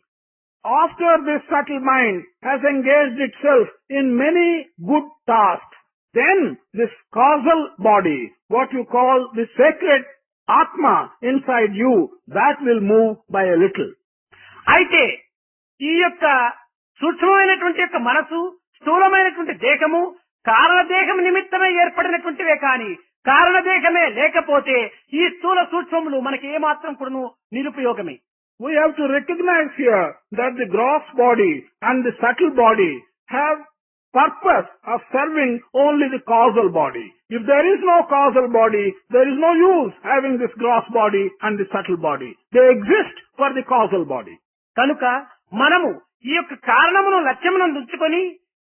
After this subtle mind has engaged itself in many good tasks, then this causal body, what you call the sacred Atma inside you, that will move by a little. అయితే ఈ యొక్క సూక్ష్మమైనటువంటి యొక్క మనసు, స్థూలమైనటువంటి దేహము కారణదేహం నిమిత్తమే ఏర్పడినటువంటివే కాని కారణదేహమే లేకపోతే ఈ స్థూల సూక్ష్మములు మనకి ఏమాత్రం కూడా నిరుపయోగమే. We have to recognize here that the gross body and the subtle body have purpose of serving only the causal body. If there is no causal body, there is no use having this gross body and the subtle body. They exist for the causal body. కనుక మనము ఈ యొక్క కారణమును లక్ష్యమునందు ఉంచుకొని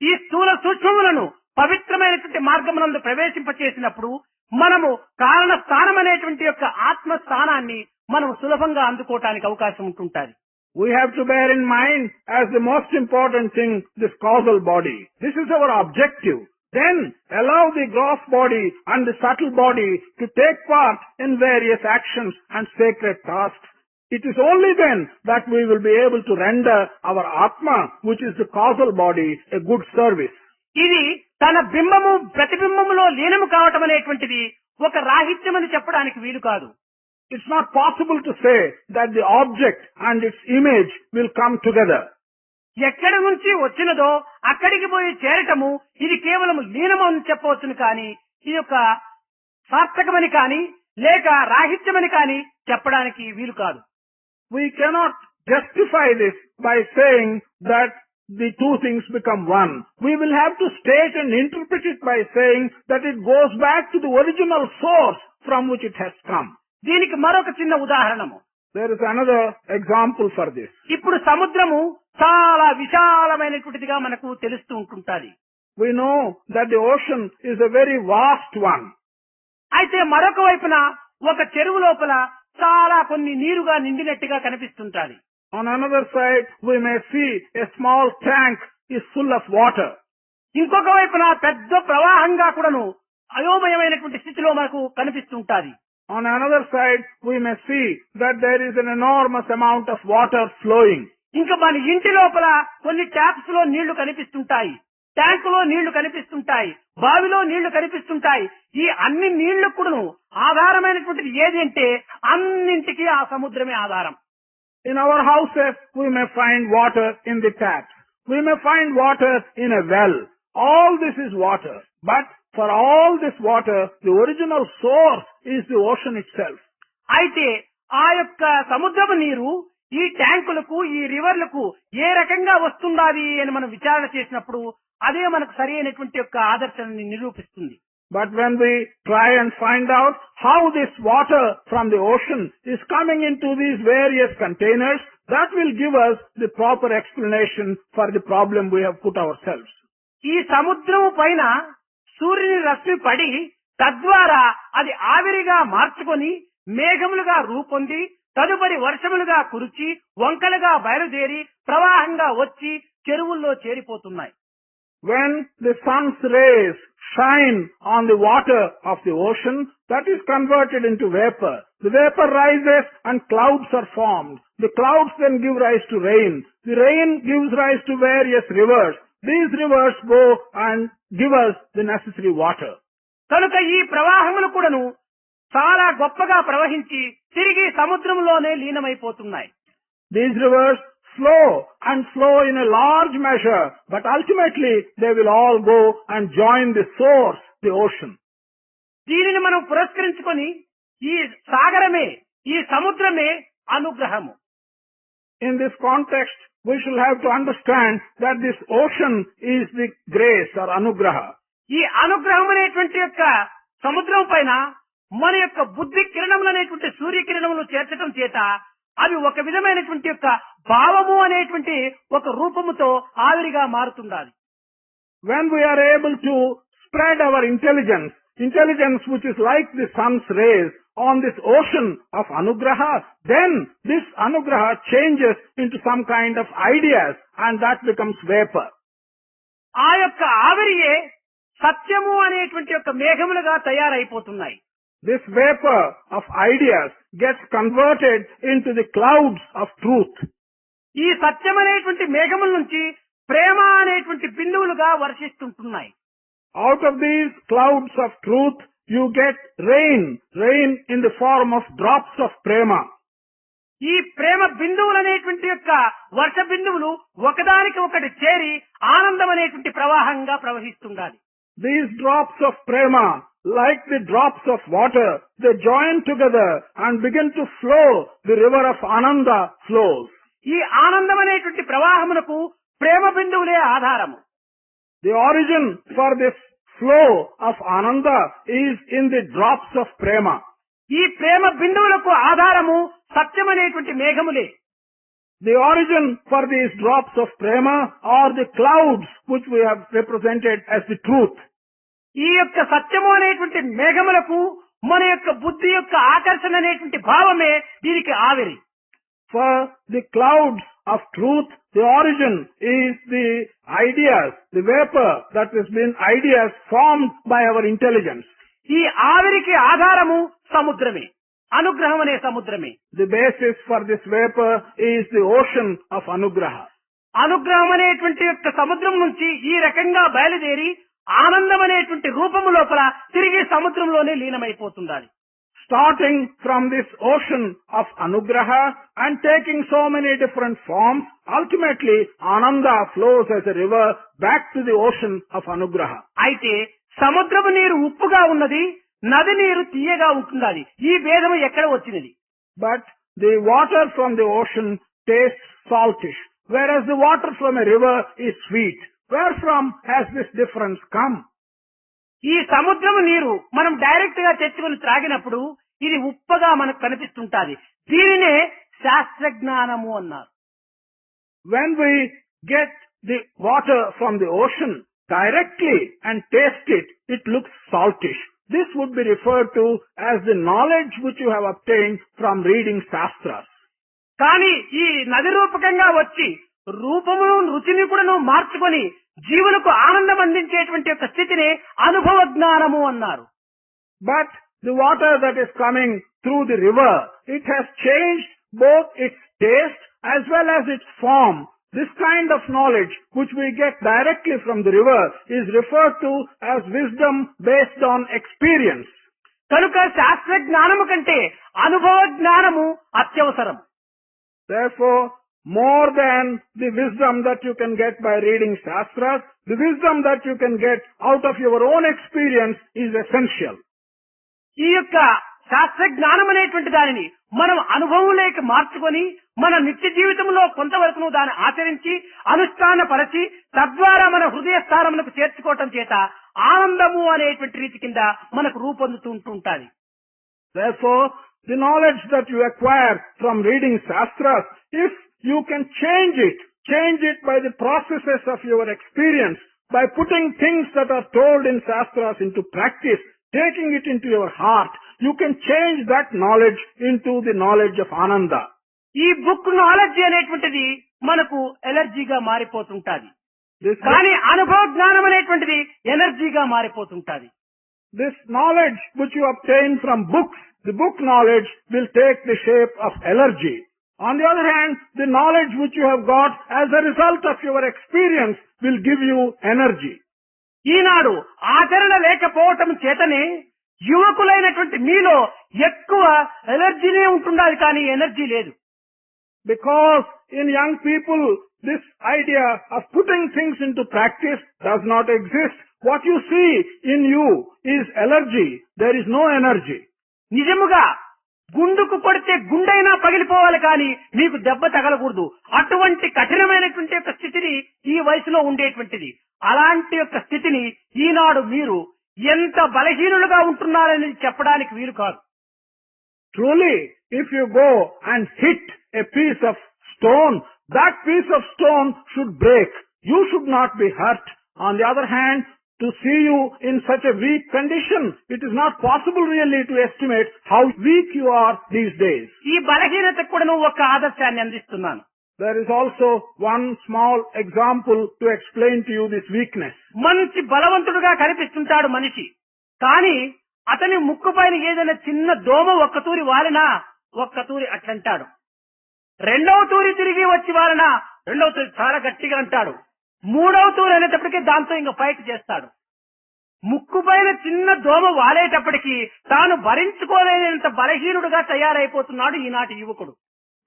ఈ స్థూల సూక్ష్మములను పవిత్రమైనటువంటి మార్గమునందు ప్రవేశింపచేసినప్పుడు మనము కారణ స్థానం అనేటువంటి యొక్క ఆత్మ స్థానాన్ని మనం సులభంగా అందుకోవటానికి అవకాశం ఉంటుంటుంది. We have to bear in mind as the most important thing this causal body. This is our objective. Then allow the gross body and the subtle body to take part in various actions and sacred tasks. It is only then that we will be able to render our Atma, which is the causal body, a good service. ఇది తన బింబము ప్రతిబింబములో లీనము కావటం అనేటువంటిది ఒక రాహిత్యమని చెప్పడానికి వీలు కాదు. It's not possible to say that the object and its image will come together. ఎక్కడి నుంచి వచ్చినదో అక్కడికి పోయి చేరటము ఇది కేవలం లీనము అని చెప్పవచ్చును కానీ ఈ యొక్క సార్థకమని కానీ లేక రాహిత్యమని కానీ చెప్పడానికి వీలు కాదు. We cannot justify this by saying that the two things become one. We will have to state and interpret it by saying that it goes back to the original source from which it has come. దీనికి మరొక చిన్న ఉదాహరణము. There is another example for this. ఇప్పుడు సముద్రము చాలా విశాలమైనటువంటిదిగా మనకు తెలుస్తూ ఉంటుంటాది. We know that the ocean is a very vast one. అయితే మరొక వైపున ఒక చెరువు లోపల చాలా కొన్ని నీరుగా నిండినట్టుగా కనిపిస్తుంటాది. On another side, we may see a small tank is full of water. ఇంకొక వైపున పెద్ద ప్రవాహంగా కూడాను అయోమయమైనటువంటి స్థితిలో మనకు కనిపిస్తుంటాది. On another side, we may see that there is an enormous amount of water flowing. ఇంకా మన ఇంటి లోపల కొన్ని ట్యాప్స్ లో నీళ్లు కనిపిస్తుంటాయి, ట్యాంకులో నీళ్లు కనిపిస్తుంటాయి, బావిలో నీళ్లు కనిపిస్తుంటాయి. ఈ అన్ని నీళ్లు కూడాను ఆధారమైనటువంటిది ఏది అంటే అన్నింటికీ ఆ సముద్రమే ఆధారం. In our houses, we may find water in the taps. We may find water in a well. All this is water. But for all this water, the original source is the ocean itself. అయితే ఆ యొక్క సముద్రపు నీరు ఈ ట్యాంకులకు ఈ రివర్లకు ఏ రకంగా వస్తుందాది అని మనం విచారణ చేసినప్పుడు అదే మనకు సరి అయినటువంటి యొక్క ఆదర్శాన్ని నిరూపిస్తుంది. But when we try and find out how this water from the ocean is coming into these various containers, that will give us the proper explanation for the problem we have put ourselves. ఈ సముద్రము పైన సూర్యుని రశ్మి పడి తద్వారా అది ఆవిరిగా మార్చుకొని మేఘములుగా రూపొంది తదుపరి వర్షములుగా కురిచి వంకలుగా బయలుదేరి ప్రవాహంగా వచ్చి చెరువుల్లో చేరిపోతున్నాయి. When the sun's rays shine on the water of the ocean, that is converted into vapor. The vapor rises and clouds are formed. The clouds then give rise to rain. The rain gives rise to various rivers. These rivers go and give us the necessary water. కనుక ఈ ప్రవాహములు కూడాను చాలా గొప్పగా ప్రవహించి తిరిగి సముద్రంలోనే లీనమైపోతున్నాయి. These rivers flow and flow in a large measure, but ultimately they will all go and join the source, the ocean. దీనిని మనం పురస్కరించుకొని ఈ సాగరమే, ఈ సముద్రమే అనుగ్రహము. In this context, we shall have to understand that this ocean is the grace or anugraha. ఈ అనుగ్రహం అనేటువంటి యొక్క సముద్రం పైన మన యొక్క బుద్ధి కిరణములు అనేటువంటి సూర్యకిరణములు చేర్చడం చేత అవి ఒక విధమైనటువంటి యొక్క భావము అనేటువంటి ఒక రూపముతో ఆవిరిగా మారుతుండాలి. When we are able to spread our intelligence which is like the sun's rays on this ocean of anugraha, then this anugraha changes into some kind of ideas and that becomes vapor. ఆ యొక్క ఆవిరియే సత్యము అనేటువంటి యొక్క మేఘములుగా తయారైపోతున్నాయి. This vapor of ideas gets converted into the clouds of truth. ఈ సత్యం అనేటువంటి మేఘముల నుంచి ప్రేమ అనేటువంటి బిందువులుగా వర్షిస్తుంటున్నాయి. Out of these clouds of truth, you get rain in the form of drops of prema. ఈ ప్రేమ బిందువులు అనేటువంటి యొక్క వర్ష బిందువులు ఒకదానికి ఒకటి చేరి ఆనందం అనేటువంటి ప్రవాహంగా ప్రవహిస్తుండాలి. These drops of prema, like the drops of water, they join together and begin to flow. The river of Ananda flows. ఈ ఆనందం అనేటువంటి ప్రవాహమునకు ప్రేమ బిందువులే ఆధారము. The origin for this flow of Ananda is in the drops of prema. ఈ ప్రేమ బిందువులకు ఆధారము సత్యం అనేటువంటి మేఘములే. The origin for these drops of prema are the clouds which we have represented as the truth. ఈ యొక్క సత్యము అనేటువంటి మేఘములకు మన యొక్క బుద్ధి యొక్క ఆకర్షణ అనేటువంటి భావమే దీనికి ఆవిరి. For the clouds of truth, the origin is the ideas, the vapor that has been ideas formed by our intelligence. ఈ ఆవిరికి ఆధారము సముద్రమే, అనుగ్రహం అనే సముద్రమే. The basis for this vapor is the ocean of anugraha. అనుగ్రహం అనేటువంటి యొక్క సముద్రం నుంచి ఈ రకంగా బయలుదేరి ఆనందం అనేటువంటి రూపము లోపల తిరిగి సముద్రంలోనే లీనమైపోతుండాలి. Starting from this ocean of anugraha and taking so many different forms, ultimately Ananda flows as a river back to the ocean of anugraha. అయితే సముద్రపు నీరు ఉప్పుగా ఉన్నది, నది నీరు తీయగా ఉంటుండాలి. ఈ భేదము ఎక్కడ వచ్చినది? But the water from the ocean tastes saltish, whereas the water from a river is sweet. Where from has this difference come? ఈ సముద్రము నీరు మనం డైరెక్ట్ గా తెచ్చుకుని త్రాగినప్పుడు ఇది ఉప్పగా మనకు కనిపిస్తుంటాది. దీనినే శాస్త్రజ్ఞానము అన్నారు. When we get the water from the ocean directly and taste it, it looks saltish. This would be referred to as the knowledge which you have obtained from reading Shastras. కానీ ఈ నది రూపకంగా వచ్చి రూపమును రుచిని కూడా మార్చుకొని జీవులకు ఆనందం అందించేటువంటి యొక్క స్థితిని అనుభవ జ్ఞానము అన్నారు. But the water that is coming through the river, it has changed both its taste as well as its form. This kind of knowledge which we get directly from the river is referred to as wisdom based on experience. కనుక శాస్త్ర జ్ఞానము కంటే అనుభవ జ్ఞానము అత్యవసరం. Therefore, more than the wisdom that you can get by reading Shastras, the wisdom that you can get out of your own experience is essential. ఈ యొక్క శాస్త్ర జ్ఞానం అనేటువంటి దానిని మనం అనుభవంలోకి మార్చుకొని మన నిత్య జీవితంలో కొంతవరకు దాన్ని ఆచరించి అనుష్ఠానపరచి తద్వారా మన హృదయ స్థానములకు చేర్చుకోవటం చేత ఆనందము అనేటువంటి రీతి కింద మనకు రూపొందుతుంటుంది. Therefore, the knowledge that you acquire from reading Shastras, if you can change it by the processes of your experience, by putting things that are told in Shastras into practice, taking it into your heart, you can change that knowledge into the knowledge of Ananda. ఈ book knowledge అనేటువంటిది మనకు ఎలర్జీగా మారిపోతుంటాది. కానీ అనుభవ జ్ఞానం అనేటువంటిది ఎనర్జీగా మారిపోతుంటాది. This knowledge which you obtain from books, the book knowledge will take the shape of allergy. On the other hand, the knowledge which you have got as a result of your experience will give you energy. ఈనాడు ఆచరణ లేకపోవటం చేతనే యువకులైనటువంటి మీలో ఎక్కువ ఎనర్జీనే ఉంటుండాలి, కానీ energy లేదు. Because in young people, this idea of putting things into practice does not exist. What you see in you is allergy. There is no energy. నిజముగా గుండుకు కొడితే గుండైనా పగిలిపోవాలి కానీ మీకు దెబ్బ తగలకూడదు. అటువంటి కఠినమైనటువంటి యొక్క స్థితిని ఈ వయసులో ఉండేటువంటిది. అలాంటి యొక్క స్థితిని ఈనాడు మీరు ఎంత బలహీనులుగా ఉంటున్నారని చెప్పడానికి వీలు కాదు. Truly, if you go and hit a piece of stone, that piece of stone should break. You should not be hurt. On the other hand, to see you in such a weak condition, it is not possible really to estimate how weak you are these days. ఈ బలహీనతకు కూడా ఒక ఆదర్శాన్ని అందిస్తున్నాను. There is also one small example to explain to you this weakness. మంచి బలవంతుడుగా కనిపిస్తుంటాడు మనిషి, కానీ అతని ముక్కు పైన ఏదైనా చిన్న దోమ ఒక్కతూరి వాలినా ఒక్కతూరి అట్లంటాడు. రెండవ తూరి తిరిగి వచ్చి వాలినా రెండవ తూరి చాలా గట్టిగా అంటాడు. మూడవ తూరి అనేటప్పటికీ దాంతో ఇంకా ఫైట్ చేస్తాడు. ముక్కు పైన చిన్న దోమ వాలేటప్పటికీ తాను భరించుకోలేనంత బలహీనుడుగా తయారైపోతున్నాడు ఈనాటి యువకుడు.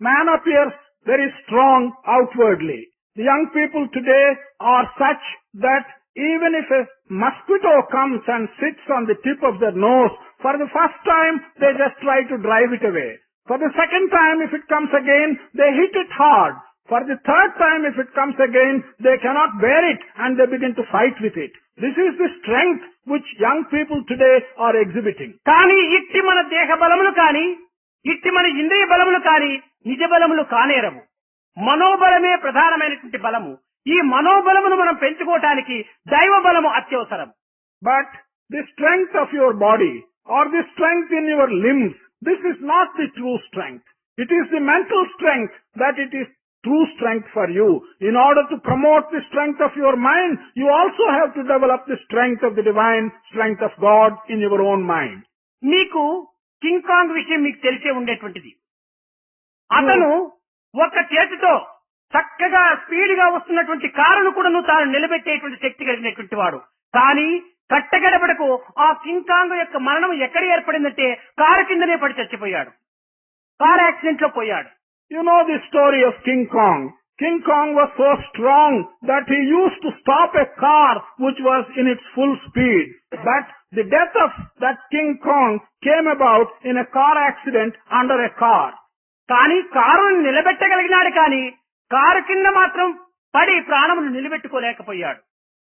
Man appears very strong outwardly. The young people today are such that even if a mosquito comes and sits on the tip of their nose, for the first time they just try to drive it away. For the second time, if it comes again, they hit it hard. For the third time, if it comes again, they cannot bear it and they begin to fight with it. This is the strength which young people today are exhibiting. కానీ ఇట్టి మన దేహ బలములు కానీ ఇట్టి మన ఇంద్రియ బలములు కానీ నిజ బలములు కానేరవు. మనోబలమే ప్రధానమైనటువంటి బలము. ఈ మనోబలమును మనం పెంచుకోవటానికి దైవ బలము అత్యవసరం. But the strength of your body or the strength in your limbs, this is not the true strength. It is the mental strength that it is true strength for you. In order to promote the strength of your mind, you also have to develop the strength of the divine strength of God in your own mind. మీకు king Kong విషయం మీకు తెలిసే ఉండేటువంటిది. అతను ఒక చేతితో చక్కగా speed గా వస్తున్నటువంటి కారును కూడా తాను నిలబెట్టేటువంటి శక్తి కలిగినటువంటి వాడు. కానీ కట్టగడపడకు ఆ కింగ్ కాంగ్ యొక్క మరణం ఎక్కడ ఏర్పడిందంటే కారు కిందనే పడి చచ్చిపోయాడు. కార్ యాక్సిడెంట్ లో పోయాడు. You know the story of King Kong. King Kong was so strong that he used to stop a car which was in its full speed. But the death of that King Kong came about in a car accident under a car. కానీ కారును నిలబెట్టగలిగినాడు, కానీ car కింద మాత్రం పడి ప్రాణమును నిలబెట్టుకోలేకపోయాడు.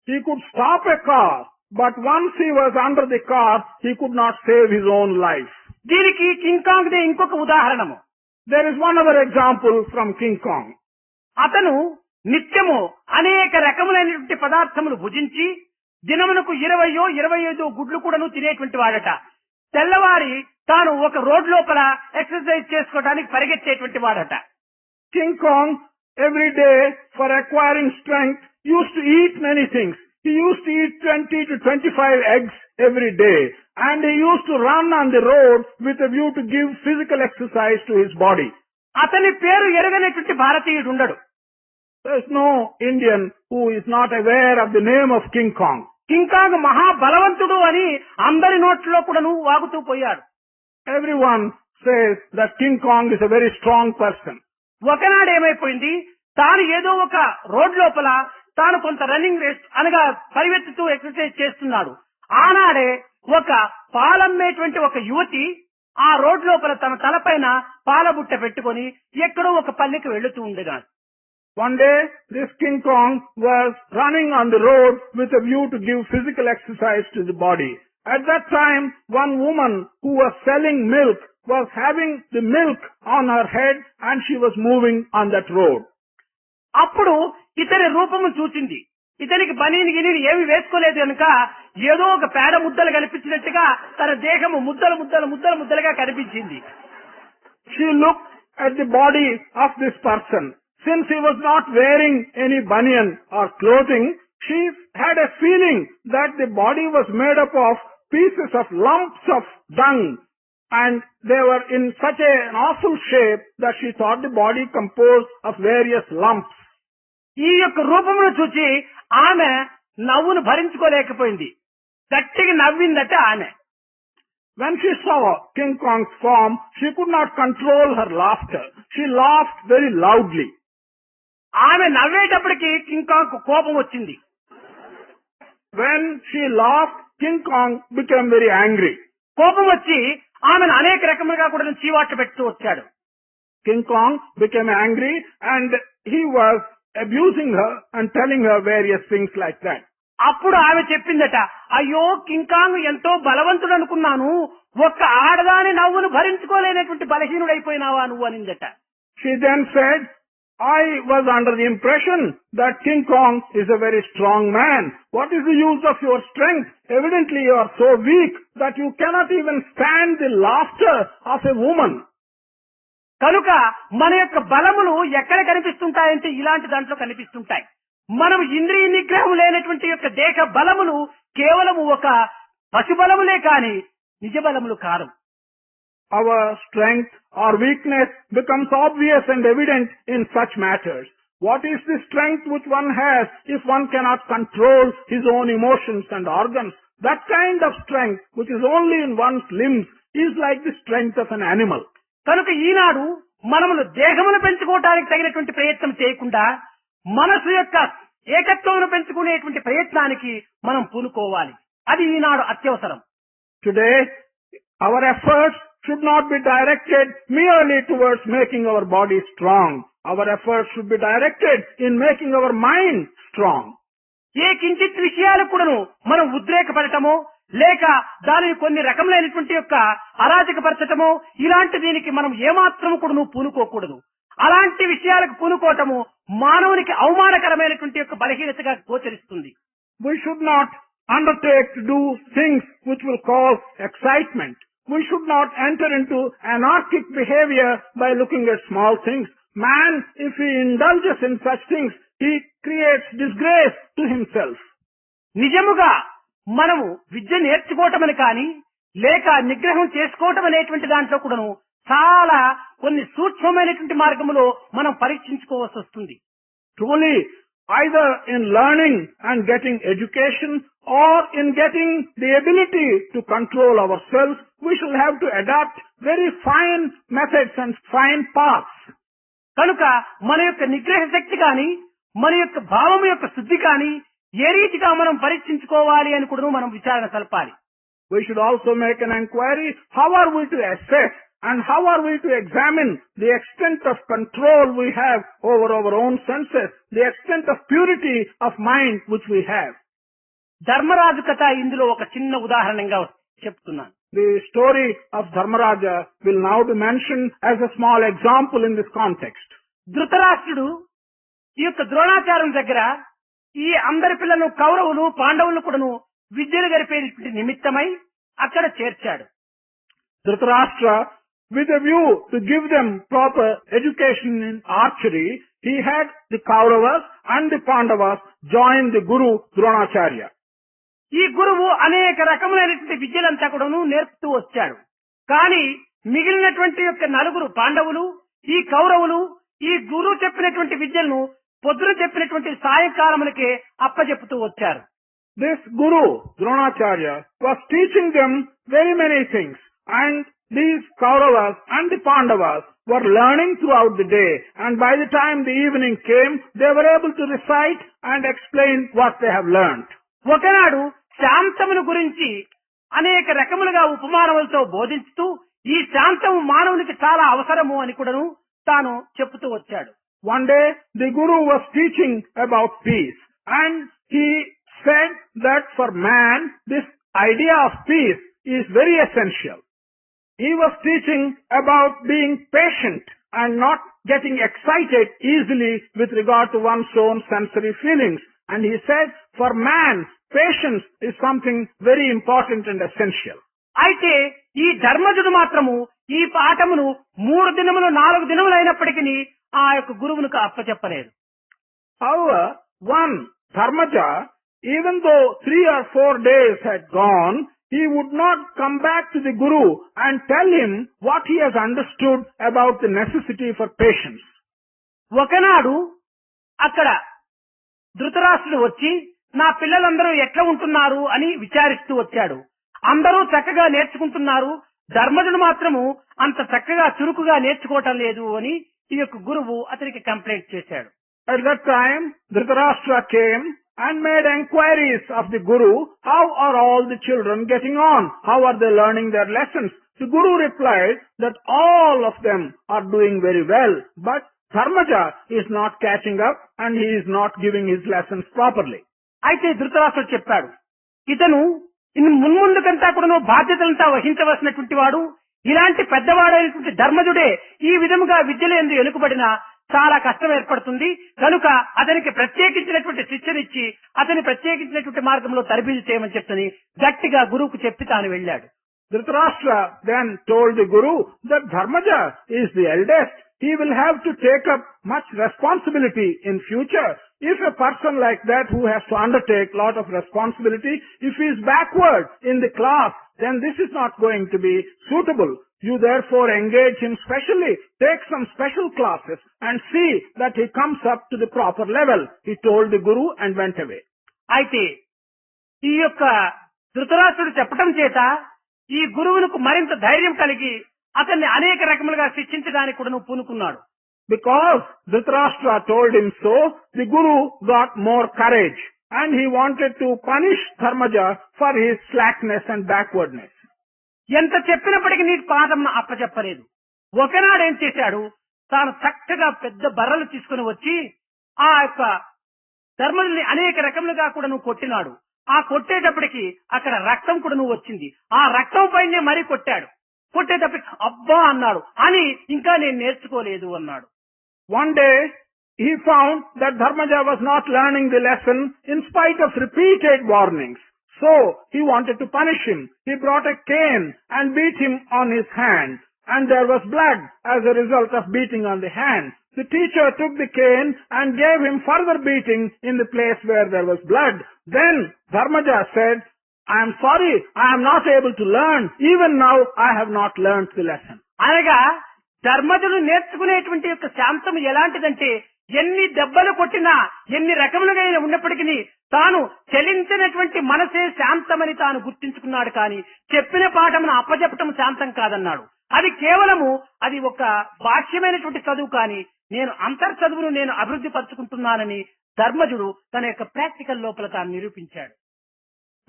He could stop a car, but once he was under the car, he could not save his own life. దీనికి king Kong they ఇంకొక ఉదాహరణము. There is one other example from King Kong. అతను నిత్యము అనేక రకములైనటువంటి పదార్థములు భుజించి దినమునకు 20-25 గుడ్లు కూడాను తినేటువంటి వాడట. తెల్లవారి తాను ఒక రోడ్ లోపల ఎక్సర్సైజ్ చేసుకోవడానికి పరిగెత్తేటువంటి వాడట. King Kong every day for acquiring strength used to eat many things. He used to eat 20 to 25 eggs every day, and he used to run on the road with a view to give physical exercise to his body. అతని పేరు ఎరగనటువంటి భారతీయుడు ఉండడు. There is no Indian who is not aware of the name of King Kong. King Kong మహాబలవంతుడు అని అందరి నోట్లో కూడాను వాగుతూ పోయాడు. Everyone says that King Kong is a very strong person. ఒకనాడు ఏమైపోయింది, తాను ఏదో ఒక రోడ్ లోపల తాను కొంత రన్నింగ్ రేస్ అనగా పరిగెత్తుతూ ఎక్సర్సైజ్ చేస్తున్నాడు. ఆనాడే ఒక పాలమ్మేటువంటి ఒక యువతి ఆ రోడ్ లోపల తన తలపైన పాలబుట్ట పెట్టుకొని ఎక్కడో ఒక పల్లెకి వెళుతూ ఉండేదాన్ని. One day, this King Kong was running on the road with a view to give physical exercise to the body. At that time, one woman who was selling milk was having the milk on her head and she was moving on that road. అప్పుడు ఇతని రూపము చూసింది. ఇతనికి బనీని గినీని ఏమి వేసుకోలేదు కనుక ఏదో ఒక పేడ ముద్దలు కనిపించినట్టుగా తన దేహము ముద్దలుగా కనిపించింది. She looked at the body of this person. Since he was not wearing any banyan or clothing, she had a feeling that the body was made up of pieces of lumps of dung, and they were in such an awful shape that she thought the body composed of various lumps. ఈ యొక్క రూపమును చూసి ఆమె నవ్వును భరించుకోలేకపోయింది. గట్టిగా నవ్విందట ఆమె. When she saw King Kong's form, she could not control her laughter. She laughed very loudly. ఆమె నవ్వేటప్పటికి king Kong కోపం వచ్చింది. When she laughed, King Kong became very angry. కోపం వచ్చి ఆమెను అనేక రకములుగా కూడా చీవాట్లు పెడుతూ వచ్చాడు. King Kong became angry and he was abusing her and telling her various things like that. అప్పుడు ఆమె చెప్పిందట, అయ్యో కింకాంగ్ ఎంతో బలవంతుడు అనుకున్నాను, ఒక్క ఆడదాని నవ్వును భరించుకోలేనటువంటి బలహీనుడైపోయినావా నువ్వు అనిందట. She then said, I was under the impression that King Kong is a very strong man. What is the use of your strength? Evidently you are so weak that you cannot even stand the laughter of a woman. కనుక మన యొక్క బలములు ఎక్కడ కనిపిస్తుంటాయంటే ఇలాంటి దాంట్లో కనిపిస్తుంటాయి. మనం ఇంద్రియ నిగ్రహం లేనటువంటి యొక్క దేహ బలములు కేవలము ఒక పశుబలములే కాని నిజ బలములు కాదు. Our strength or weakness becomes obvious and evident in such matters. What is the strength which one has if one cannot control his own emotions and organs? That kind of strength which is only in one's limbs is like the strength of an animal. కనుక ఈనాడు మనమును దేహమును పెంచుకోవటానికి తగినటువంటి ప్రయత్నం చేయకుండా మనసు యొక్క ఏకత్వమును పెంచుకునేటువంటి ప్రయత్నానికి మనం పూనుకోవాలి. అది ఈనాడు అత్యవసరం. Today, our efforts should not be directed merely towards making our body strong. Our efforts should be directed in making our mind strong. ఏ కించిత్ విషయాలు కూడాను మనం ఉద్రేకపడటమో లేక దానిని కొన్ని రకములైనటువంటి యొక్క అరాజకపరచటమో ఇలాంటి దీనికి మనం ఏమాత్రము కూడాను పూనుకోకూడదు. అలాంటి విషయాలకు పూనుకోవటము మానవునికి అవమానకరమైనటువంటి యొక్క బలహీనతగా గోచరిస్తుంది. We should not undertake to do things which will cause excitement. We should not enter into anarchic behavior by looking at small things. Man, if he indulges in such things, he creates disgrace to himself. నిజముగా మనము విద్య నేర్చుకోవటమని కానీ లేక నిగ్రహం చేసుకోవటం అనేటువంటి దాంట్లో కూడాను చాలా కొన్ని సూక్ష్మమైనటువంటి మార్గములో మనం పరీక్షించుకోవాల్సి వస్తుంది. Truly, either in learning and getting education or in getting the ability to control ourselves, we shall have to adapt very fine methods and fine paths. కనుక మన యొక్క నిగ్రహ శక్తి కానీ మన యొక్క భావము యొక్క శుద్ధి కానీ ఏ రీతిగా మనం పరీక్షించుకోవాలి అని కూడా మనం విచారణ సల్పాలి. We should also make an inquiry, how are we to assess and how are we to examine the extent of control we have over our own senses, the extent of purity of mind which we have. Dharmaraju కథ ఇందులో ఒక చిన్న ఉదాహరణగా చెప్తున్నాను. The story of Dharmaraja will now be mentioned as a small example in this context. ధృతరాష్ట్రుడు ఈ యొక్క ద్రోణాచార్యుని దగ్గర ఈ అందరి పిల్లలను కౌరవులు పాండవులు కూడాను విద్యను గరిపే నిమిత్తమై అక్కడ చేర్చాడు. Dhritarashtra, with a view to give them proper education in archery, he had the Kauravas and the Pandavas join the Guru Dronacharya. ఈ గురువు అనేక రకములైనటువంటి విద్యలంతా కూడాను నేర్పుతూ వచ్చాడు. కానీ మిగిలినటువంటి యొక్క నలుగురు పాండవులు ఈ కౌరవులు ఈ గురువు చెప్పినటువంటి విద్యలను పొద్దున చెప్పినటువంటి సాయంకాలములకే అప్పచెప్పుతూ వచ్చారు. This Guru Dronacharya was teaching them very many things, and these Kauravas and the Pandavas were learning throughout the day, and by the time the evening came, they were able to recite and explain what they have learned. ఒకనాడు శాంతమును గురించి అనేక రకములుగా ఉపమానములతో బోధించుతూ ఈ శాంతము మానవునికి చాలా అవసరము అని కూడాను తాను చెప్తూ వచ్చాడు. One day the Guru was teaching about peace, and he said that for man this idea of peace is very essential. He was teaching about being patient and not getting excited easily with regard to one's own sensory feelings. And he said, for man, patience is something very important and essential. అయితే ఈ ధర్మజుడు మాత్రము ఈ పాఠమును 3 దినములు 4 దినములు అయినప్పటికీ ఆ యొక్క గురువునికి అప్పచెప్పలేదు. However, one Dharmaja, even though 3 or 4 days had gone, he would not come back to the Guru and tell him what he has understood about the necessity for patience. ఒకనాడు అక్కడ ధృతరాష్ట్రుడు వచ్చి నా పిల్లలందరూ ఎట్లా ఉంటున్నారు అని విచారిస్తూ వచ్చాడు. అందరూ చక్కగా నేర్చుకుంటున్నారు, ధర్మజుడు మాత్రము అంత చక్కగా చురుకుగా నేర్చుకోవటం లేదు అని ఈ యొక్క గురువు అతనికి కంప్లైంట్ చేశాడు. At that time, Dhritarashtra came and made enquiries of the Guru, how are all the children getting on? How are they learning their lessons? The Guru replied that all of them are doing very well, but Dharmaja is not catching up and he is not giving his lessons properly. అయితే ధృతరాష్ట్రుడు చెప్పాడు, ఇతను ఇన్ని మున్ముందుకంతా కూడా బాధ్యతలంతా వహించవలసినటువంటి వాడు, ఇలాంటి పెద్దవాడైనటువంటి ధర్మజుడే ఈ విధముగా విద్యలో ఎందు వెనుకబడిన చాలా కష్టం ఏర్పడుతుంది, కనుక అతనికి ప్రత్యేకించినటువంటి శిక్షనిచ్చి అతని ప్రత్యేకించినటువంటి మార్గంలో తరబీదు చేయమని చెప్తని గట్టిగా గురువుకు చెప్పి తాను వెళ్ళాడు. Dhritarashtra then told the Guru that Dharmaja is the eldest. He will have to take up much responsibility in future. If a person like that who has to undertake lot of responsibility, if he is backward in the class, then this is not going to be suitable. You therefore engage him specially, take some special classes and see that he comes up to the proper level. He told the Guru and went away. అయితే ఈ యొక్క ధృతరాష్ట్రుడు చెప్పడం చేత ఈ గురువులకు మరింత ధైర్యం కలిగి అతన్ని అనేక రకములుగా శిక్షించడానికి కూడా పూనుకున్నాడు. Because Dhritarashtra told him so, the Guru got more courage and he wanted to punish Dharmaja for his slackness and backwardness. ఎంత చెప్పినప్పటికీ నీ పాదం అప్పచెప్పలేదు. ఒకనాడు ఏం చేశాడు, తాను చక్కగా పెద్ద బర్రలు తీసుకుని వచ్చి ఆ యొక్క ధర్మల్ని అనేక రకములుగా కూడా కొట్టినాడు. ఆ కొట్టేటప్పటికి అక్కడ రక్తం కూడా వచ్చింది. ఆ రక్తం పైనే మరీ కొట్టాడు. కొట్టేటప్పటికి అబ్బా అన్నాడు, అని ఇంకా నేను నేర్చుకోలేదు అన్నాడు. One day he found that Dharmaja was not learning the lesson in spite of repeated warnings. So he wanted to punish him. He brought a cane and beat him on his hand, and there was blood as a result of beating on the hand. The teacher took the cane and gave him further beating in the place where there was blood. Then Dharmaja said, I am sorry, I am not able to learn. Even now I have not learned the lesson. అనగా ధర్మజుడు నేర్చుకునేటువంటి యొక్క శాంతం ఎలాంటిదంటే, ఎన్ని దెబ్బలు కొట్టినా ఎన్ని రకములుగా ఉన్నప్పటికీ తాను చలించినటువంటి మనసే శాంతమని తాను గుర్తించుకున్నాడు. కానీ చెప్పిన పాఠమును అప్పచెప్పటం శాంతం కాదన్నాడు. అది కేవలము అది ఒక బాహ్యమైనటువంటి చదువు, కానీ నేను అంతర్ చదువును నేను అభివృద్ధి పరుచుకుంటున్నానని ధర్మజుడు తన యొక్క ప్రాక్టికల్ లోపల తాను నిరూపించాడు.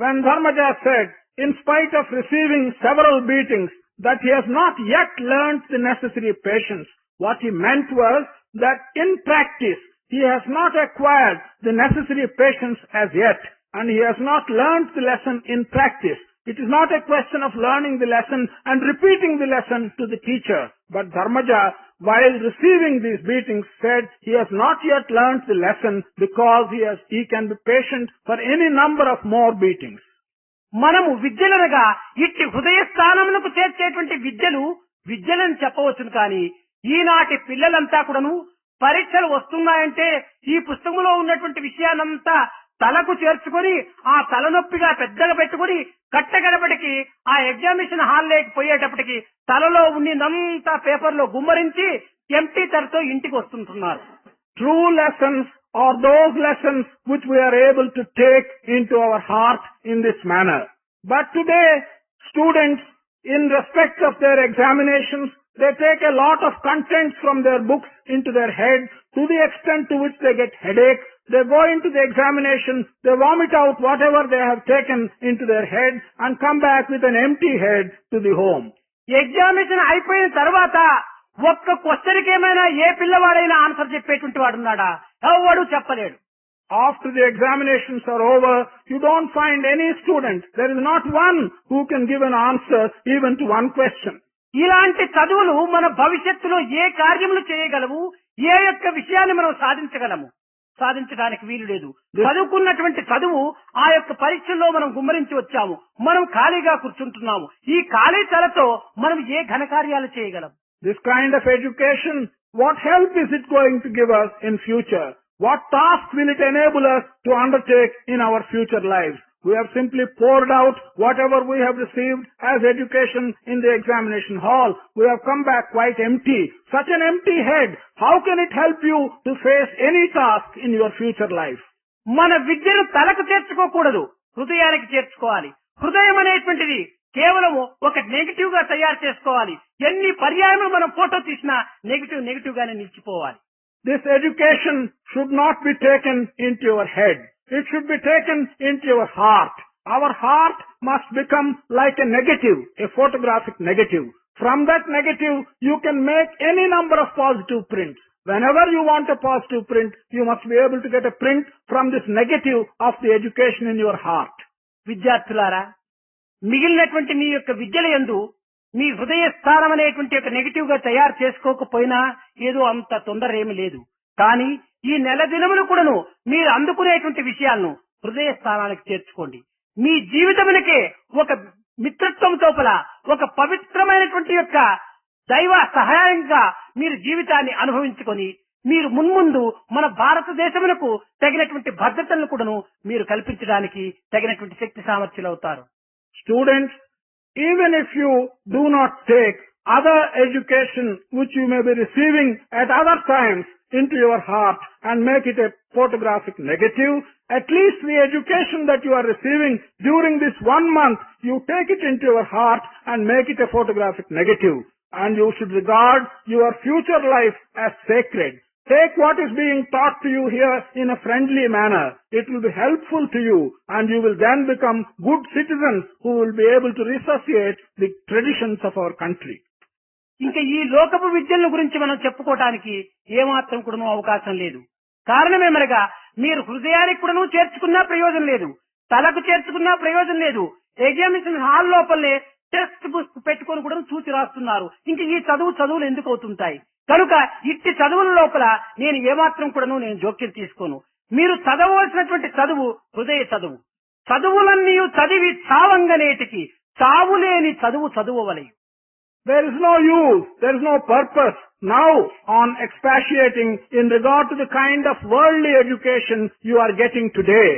When Dharmaja said, in spite of receiving several beatings, that he has not yet learnt the necessary patience, what he meant was that in practice he has not acquired the necessary patience as yet, and he has not learnt the lesson in practice. It is not a question of learning the lesson and repeating the lesson to the teacher, but Dharmaja, while receiving these beatings, said he has not yet learnt the lesson because he can be patient for any number of more beatings. మనము విద్యలనగా ఇట్టి హృదయ స్థానమునకు చేర్చేటువంటి విద్యలను చెప్పవచ్చును. కానీ ఈనాటి పిల్లలంతా కూడాను పరీక్షలు వస్తున్నాయంటే ఈ పుస్తకంలో ఉన్నటువంటి విషయాన్నంతా తలకు చేర్చుకొని ఆ తలనొప్పిగా పెద్దగా పెట్టుకుని కట్టగడపటికి ఆ ఎగ్జామినేషన్ హాల్ లేకి పోయేటప్పటికి తలలో ఉన్నదంతా పేపర్ లో గుమ్మరించి ఎంటీ తరతో ఇంటికి వస్తుంటున్నారు. True lessons are those lessons which we are able to take into our heart in this manner. But today, students, in respect of their examinations, they take a lot of contents from their books into their head to the extent to which they get headache. They go into the examination, they vomit out whatever they have taken into their head and come back with an empty head to the home. Examination అయిపోయిన తర్వాత ఒక్క question కి ఏమైనా ఏ పిల్లవాడైనా answer చెప్పేటువంటి వాడు ఉన్నాడా? ఎవడు చెప్పలేడు. After the examinations are over, you don't find any student. There is not one who can give an answer even to one question. ఇలాంటి చదువులు మన భవిష్యత్తులో ఏ కార్యములు చేయగలవు, ఏ యొక్క విషయాన్ని మనం సాధించడానికి వీలు లేదు. చదువుకున్నటువంటి చదువు ఆ యొక్క పరీక్షల్లో మనం గుమ్మరించి వచ్చాము, మనం ఖాళీగా కూర్చుంటున్నాము. ఈ ఖాళీ తలతో మనం ఏ ఘనకార్యాలు చేయగలం? This kind of education, what help is it going to give us in future? What task will it enable us to undertake in our future lives? We have simply poured out whatever we have received as education in the examination hall. We have come back quite empty. Such an empty head, how can it help you to face any task in your future life? మన విద్యను తలకు చేర్చుకోకూడదు, హృదయానికి చేర్చుకోవాలి. హృదయం అనేటువంటిది కేవలం ఒక negative గా తయారు చేసుకోవాలి. ఎన్ని పర్యాయములు మనం ఫోటో తీసినా నెగటివ్ గానే నిలిచిపోవాలి. This education should not be taken into your head. it should be taken into your heart. Our heart must become like a negative, a photographic negative. From that negative, you can make any number of positive prints. Whenever you want a positive print, you must be able to get a print from this negative of the education in your heart. విద్యార్థులారా, మిగిలినటువంటి మీ యొక్క విద్యల యందు మీ హృదయ స్థానం అనేటువంటి ఒక negative గా తయారు చేసుకోకపోయినా ఏదో అంత తొందర ఏమి లేదు. కానీ ఈ నెల దినములు కూడాను మీరు అందుకునేటువంటి విషయాలను హృదయ స్థానానికి చేర్చుకోండి. మీ జీవితమునకే ఒక మిత్రత్వం తోపల ఒక పవిత్రమైనటువంటి యొక్క దైవ సహాయంగా మీరు జీవితాన్ని అనుభవించుకొని మీరు మున్ముందు మన భారతదేశమునకు తగినటువంటి భద్రతలను కూడాను మీరు కల్పించడానికి తగినటువంటి శక్తి సామర్థ్యాలు అవుతారు. Students, even if you do not take other education which you may be receiving at other times into your heart and make it a photographic negative, at least the education that you are receiving during this 1 month, you take it into your heart and make it a photographic negative. And you should regard your future life as sacred. Take what is being taught to you here in a friendly manner. It will be helpful to you, and you will then become good citizens who will be able to resuscitate the traditions of our country. ఇంకా ఈ లోకపు విద్యల గురించి మనం చెప్పుకోవడానికి ఏమాత్రం కూడాను అవకాశం లేదు. కారణమేమనగా మీరు హృదయానికి కూడాను చేర్చుకున్నా ప్రయోజనం లేదు, తలకు చేర్చుకున్నా ప్రయోజనం లేదు. ఎగ్జామినేషన్ హాల్ లోపలనే టెక్స్ట్ బుక్ పెట్టుకొని కూడా చూసి రాస్తున్నారు. ఇంక ఈ చదువులు ఎందుకు అవుతుంటాయి? కనుక ఇట్టి చదువుల లోపల నేను ఏమాత్రం కూడాను నేను జోక్యం తీసుకోను. మీరు చదవవలసినటువంటి చదువు హృదయ చదువు. చదువులన్నీ చదివి చావంగనేటికి చావులేని చదువు చదువవలెను. There is no use, there is no purpose now on expatiating in regard to the kind of worldly education you are getting today.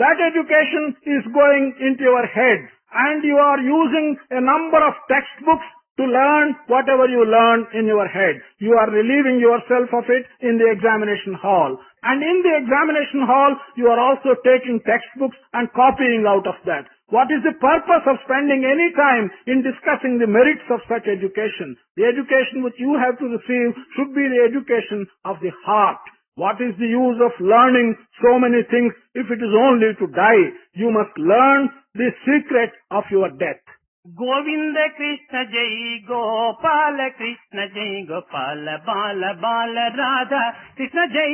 That education is going into your head, and you are using a number of textbooks to learn whatever you learn in your head. You are relieving yourself of it in the examination hall. And in the examination hall, you are also taking textbooks and copying out of that. What is the purpose of spending any time in discussing the merits of such education? The education which you have to receive should be the education of the heart. What is the use of learning so many things if it is only to die? You must learn the secret of your death. Govinda Krishna జై గోపాల కృష్ణ జై గోపాల బాల బాల రాధ కృష్ణ జై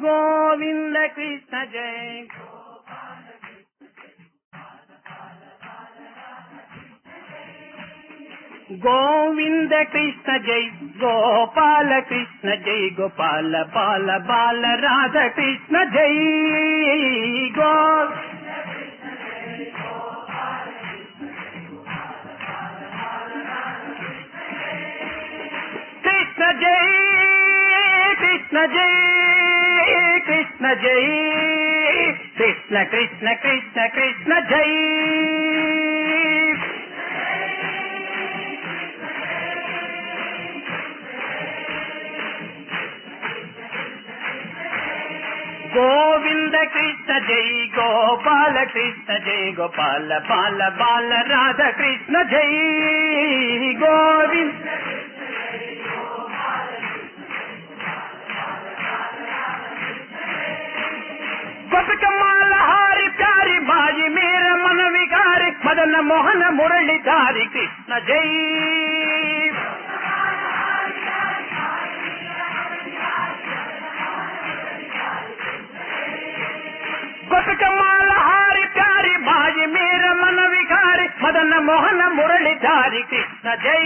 గోవింద కృష్ణ జై గోవింద కృష్ణ జై గోపాల కృష్ణ జై గోపాల బాల బాల రాధ కృష్ణ జై కృష్ణ జై కృష్ణ జై కృష్ణ జై కృష్ణ కృష్ణ కృష్ణ కృష్ణ జై గోవింద కృష్ణ జై గోపాల కృష్ణ జై గోపాల బాల బాల రాధ కృష్ణ జై గోవింద గోపికమాల హారి ప్యారి బాయి మేర మన వికారి మదన మోహన మురళిధారి కృష్ణ జై గోపికమాల హారి ప్యారి బాయి మేర మన వికారి మదన మోహన మురళిధారి కృష్ణ జై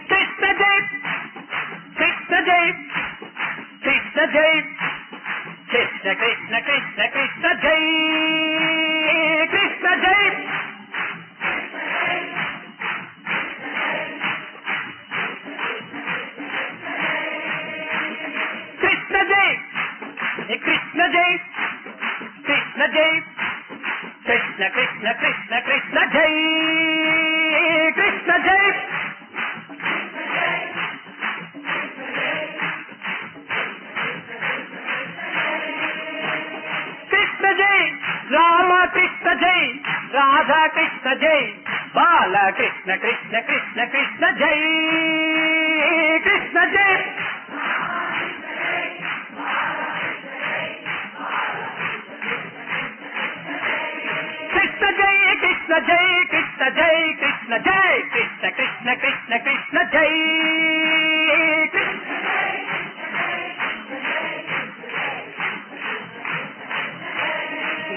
కృష్ణ జై కృష్ణ కృష్ణ కృష్ణ కృష్ణ జై కృష్ణ జై కృష్ణ జై కృష్ణ జై కృష్ణ జై కృష్ణ కృష్ణ కృష్ణ కృష్ణ జై కృష్ణ జై రామ కృష్ణ జై రాధా కృష్ణ జై బాల కృష్ణ కృష్ణ కృష్ణ కృష్ణ జై కృష్ణ జై కృష్ణ జై కృష్ణ జై కృష్ణ జై కృష్ణ జై కృష్ణ కృష్ణ కృష్ణ కృష్ణ జై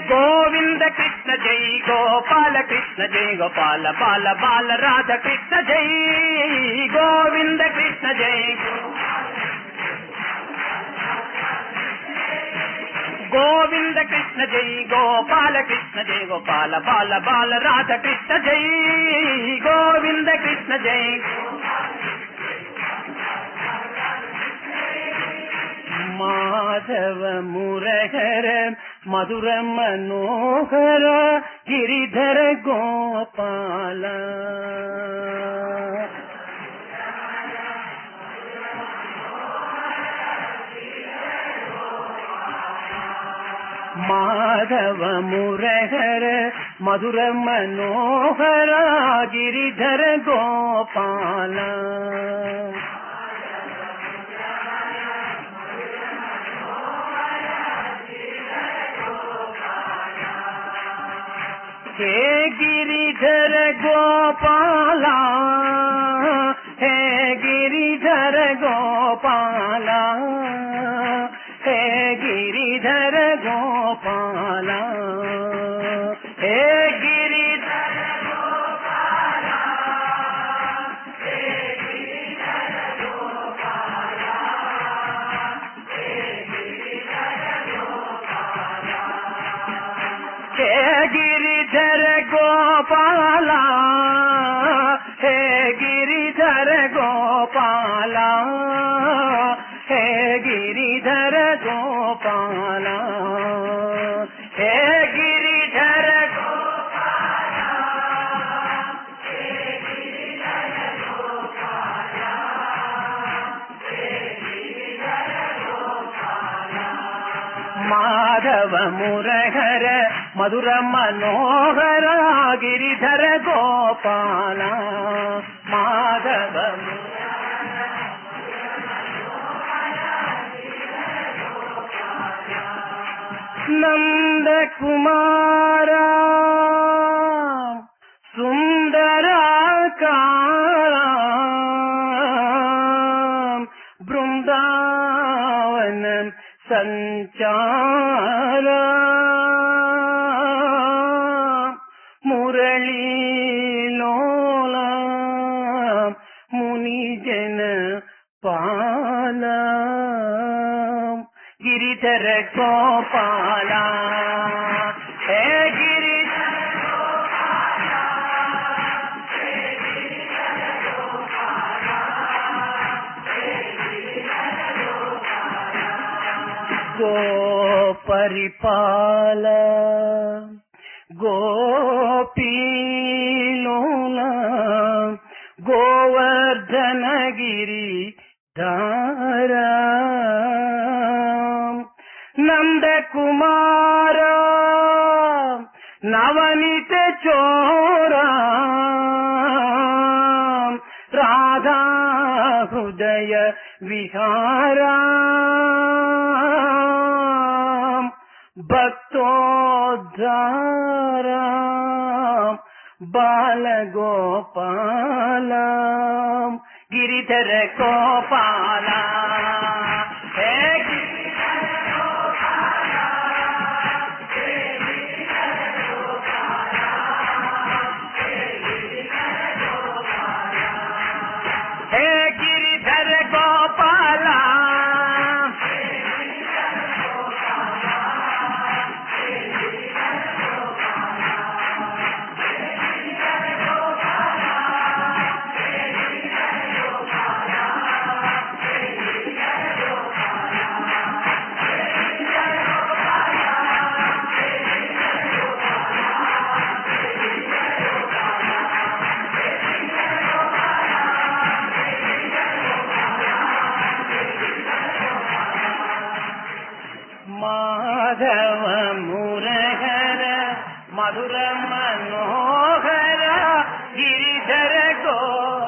గోవింద కృష్ణ జై గోపాల కృష్ణ జై గోపాల బాల బాల రాధ కృష్ణ జై గోవింద కృష్ణ జై గోవింద కృష్ణ జై గోపాల కృష్ణ జై గోపాల బాల బాల రాధ కృష్ణ జై గోవింద కృష్ణ జై మాధవ మురహర మధుర మనోహర గిరిధర గోపాల మాధవ మురహర మధుర మనోహర గిరిధర గోపాల హే గిరిధర గోపాల హే గిరిధర గోపాల హే గిరిధర గోపాల హే గిరిధర గోపాల హే గిరిధర గోపాల హే గిరిధర గోపాల హే గిరిధర గోపాల హే గిరిధర గోపాల హే గిరిధర గోపాల హే గిరిధర గోపాల హే గిరిధర గోపాల హే గిరిధర గోపాల మాధవ మురహర మధుర మనోహర గిరిధర గోపాల మాధవ నంద కుమార సుందరాకార బృందావన సంచార మురళీలోల మునిజన పాల గిరిధర గోపాల హే గిరిధర గోపాల హే గిరిధర గోపాల హే గిరిధర గోపాల గోపరిపాల గోపీలోల గోవర్ధనగిరి ధారా నందకుమార నవనిత చోరా రాధా హృదయ విహారా భక్తోద్ధారా బాలగోపాల గిరిధర గోపాల హే గిరిధర గోపాల హే గిరిధర గోపాల హే గిరిధర గోపాల హే గిరిధర గోపాల మాధవ మురహర మధుర మనోహర గిరిధర గోవింద